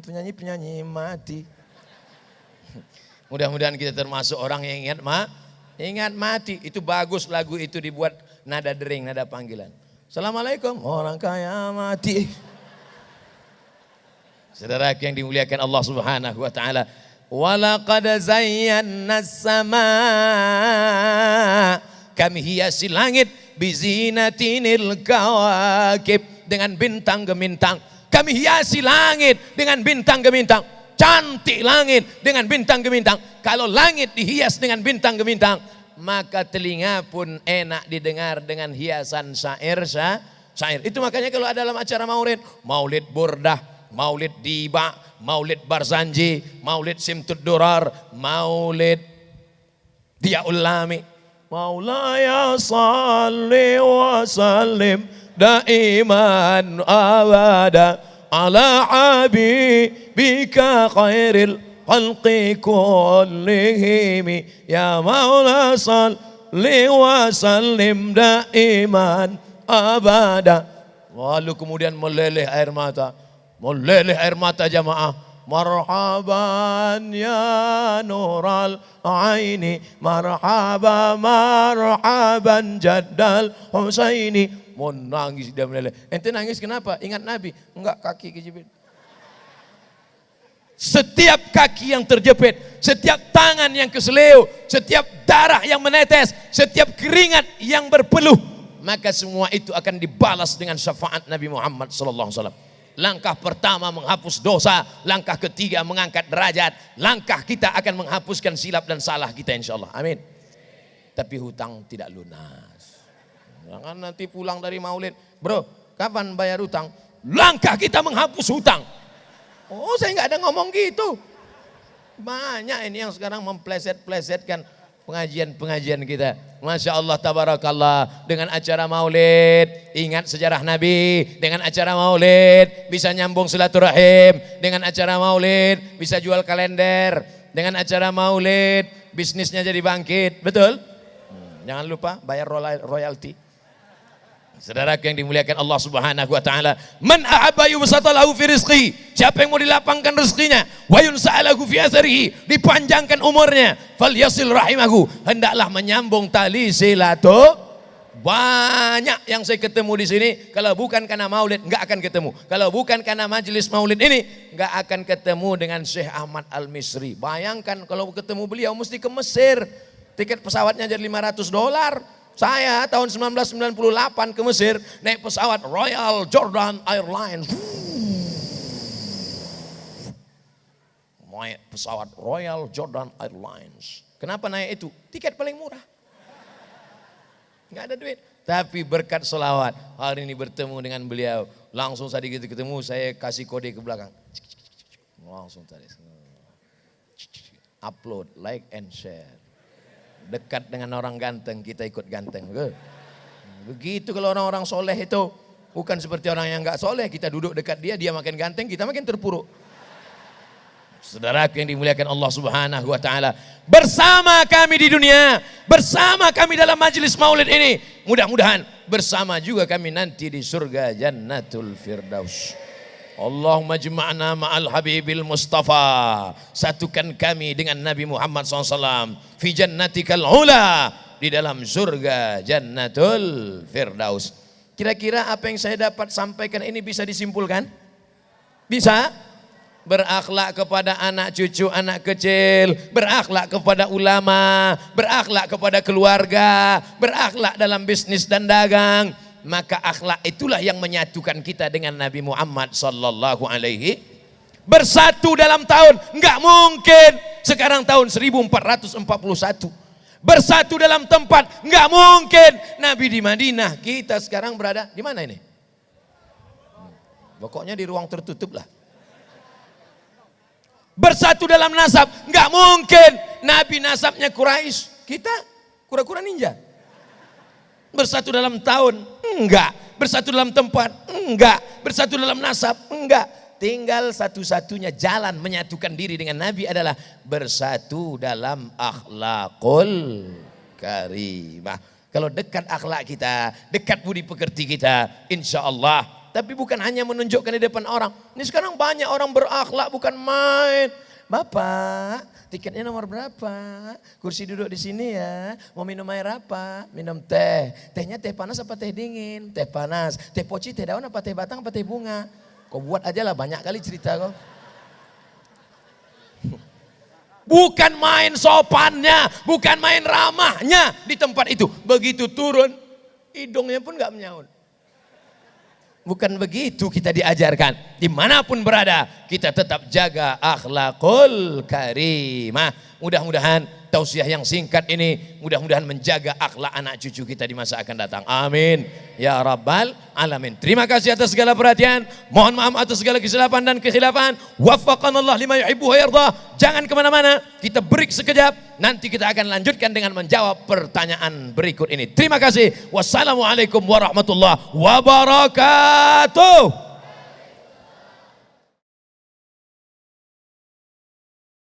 penyanyi-penyanyi mati. Mudah-mudahan kita termasuk orang yang ingat mati. Itu bagus lagu itu dibuat nada dering, nada panggilan. Assalamualaikum, orang kaya mati. Saudara yang dimuliakan Allah Subhanahu wa taala, walaqad zayyana as-samaa, kami hiasi langit bizinatinil kawakib, dengan bintang gemintang. Kami hiasi langit dengan bintang gemintang. Cantik langit dengan bintang gemintang. Kalau langit dihias dengan bintang gemintang, maka telinga pun enak didengar dengan hiasan syair. Itu makanya kalau ada dalam acara maulid, maulid burdah, maulid diba, maulid barzanji, maulid simtud durar, maulid diaul lami, Maulaya salli wa sallim daiman abada ala habibika khairil khalqi kullihim, ya Maula salli wa sallim daiman abada. Lalu kemudian meleleh air mata jamaah. Marhaban ya nural aini, marhaban jaddal Husaini. Mau nangis dia meleleh. Ente nangis kenapa? Ingat Nabi? Enggak, kaki kejepit. Setiap kaki yang terjepit, setiap tangan yang keseleo, setiap darah yang menetes, setiap keringat yang berpeluh, maka semua itu akan dibalas dengan syafaat Nabi Muhammad SAW. Langkah pertama menghapus dosa, langkah ketiga mengangkat derajat, langkah kita akan menghapuskan silap dan salah kita insya Allah. Amin. Tapi hutang tidak lunas. Jangan nanti pulang dari maulid, bro, kapan bayar hutang? Langkah kita menghapus hutang. Oh, saya nggak ada ngomong gitu. Banyak ini yang sekarang mempleset-plesetkan pengajian-pengajian kita. Masya Allah, tabarakallah. Dengan acara maulid, ingat sejarah Nabi. Dengan acara maulid, bisa nyambung silaturahim. Dengan acara maulid, bisa jual kalender. Dengan acara maulid, bisnisnya jadi bangkit. Betul? Jangan lupa bayar royalti. Saudara yang dimuliakan Allah Subhanahu wa taala, man ahabba yubsatalahu fi rizqi, siapa yang mau dilapangkan rezekinya, wa yunsa'alahu fi atharihi, dipanjangkan umurnya, falyasil rahimahu, hendaklah menyambung tali silaturahim. Banyak yang saya ketemu di sini, kalau bukan karena maulid enggak akan ketemu. Kalau bukan karena majelis maulid ini, enggak akan ketemu dengan Syekh Ahmad Al-Misri. Bayangkan kalau ketemu beliau mesti ke Mesir. Tiket pesawatnya jadi $500. Saya tahun 1998 ke Mesir naik pesawat Royal Jordan Airlines. Naik pesawat Royal Jordan Airlines. Kenapa naik itu? Tiket paling murah. Enggak ada duit. Tapi berkat selawat, hari ini bertemu dengan beliau. Langsung tadi kita ketemu, saya kasih kode ke belakang. Langsung tadi. Upload, like and share. Dekat dengan orang ganteng, kita ikut ganteng. Begitu kalau orang-orang soleh itu. Bukan seperti orang yang gak soleh, kita duduk dekat dia, dia makin ganteng, kita makin terpuruk. Saudaraku yang dimuliakan Allah Subhanahu wa taala, bersama kami di dunia, bersama kami dalam majelis maulid ini, mudah-mudahan bersama juga kami nanti di surga Jannatul Firdaus. Allahumma jma'na ma'al habibil Mustafa, satukan kami dengan Nabi Muhammad SAW fi jannatikal ula, di dalam surga Jannatul Firdaus. Kira-kira apa yang saya dapat sampaikan ini bisa disimpulkan? Bisa? Berakhlak kepada anak cucu, anak kecil, berakhlak kepada ulama, berakhlak kepada keluarga, berakhlak dalam bisnis dan dagang. Maka akhlak itulah yang menyatukan kita dengan Nabi Muhammad sallallahu alaihi. Bersatu dalam tahun, enggak mungkin. Sekarang tahun 1441. Bersatu dalam tempat, enggak mungkin. Nabi di Madinah, kita sekarang berada di mana ini? Pokoknya di ruang tertutup lah. Bersatu dalam nasab, enggak mungkin. Nabi nasabnya Quraisy, kita kura-kura ninja. Bersatu dalam tahun, enggak. Bersatu dalam tempat, enggak. Bersatu dalam nasab, enggak. Tinggal satu-satunya jalan menyatukan diri dengan Nabi adalah bersatu dalam akhlakul karimah. Kalau dekat akhlak kita, dekat budi pekerti kita, insya Allah. Tapi bukan hanya menunjukkan di depan orang. Ini sekarang banyak orang berakhlak bukan main. Bapak, tiketnya nomor berapa? Kursi duduk di sini ya. Mau minum air apa? Minum teh. Tehnya teh panas apa teh dingin? Teh panas. Teh poci, teh daun apa teh batang apa teh bunga? Kau buat aja lah, banyak kali cerita kau. Bukan main sopannya, bukan main ramahnya di tempat itu. Begitu turun, hidungnya pun gak menyaut. Bukan begitu kita diajarkan. Dimanapun berada, kita tetap jaga akhlakul karimah. Mudah-mudahan tausiah yang singkat ini, mudah-mudahan menjaga akhlak anak cucu kita di masa akan datang. Amin. Ya Rabbal Alamin. Terima kasih atas segala perhatian. Mohon maaf atas segala kesilapan dan kekhilafan. Waffaqanallah lima yuhibbu wa yarda. Jangan kemana-mana, kita break sekejap. Nanti kita akan lanjutkan dengan menjawab pertanyaan berikut ini. Terima kasih. Wassalamualaikum warahmatullahi wabarakatuh.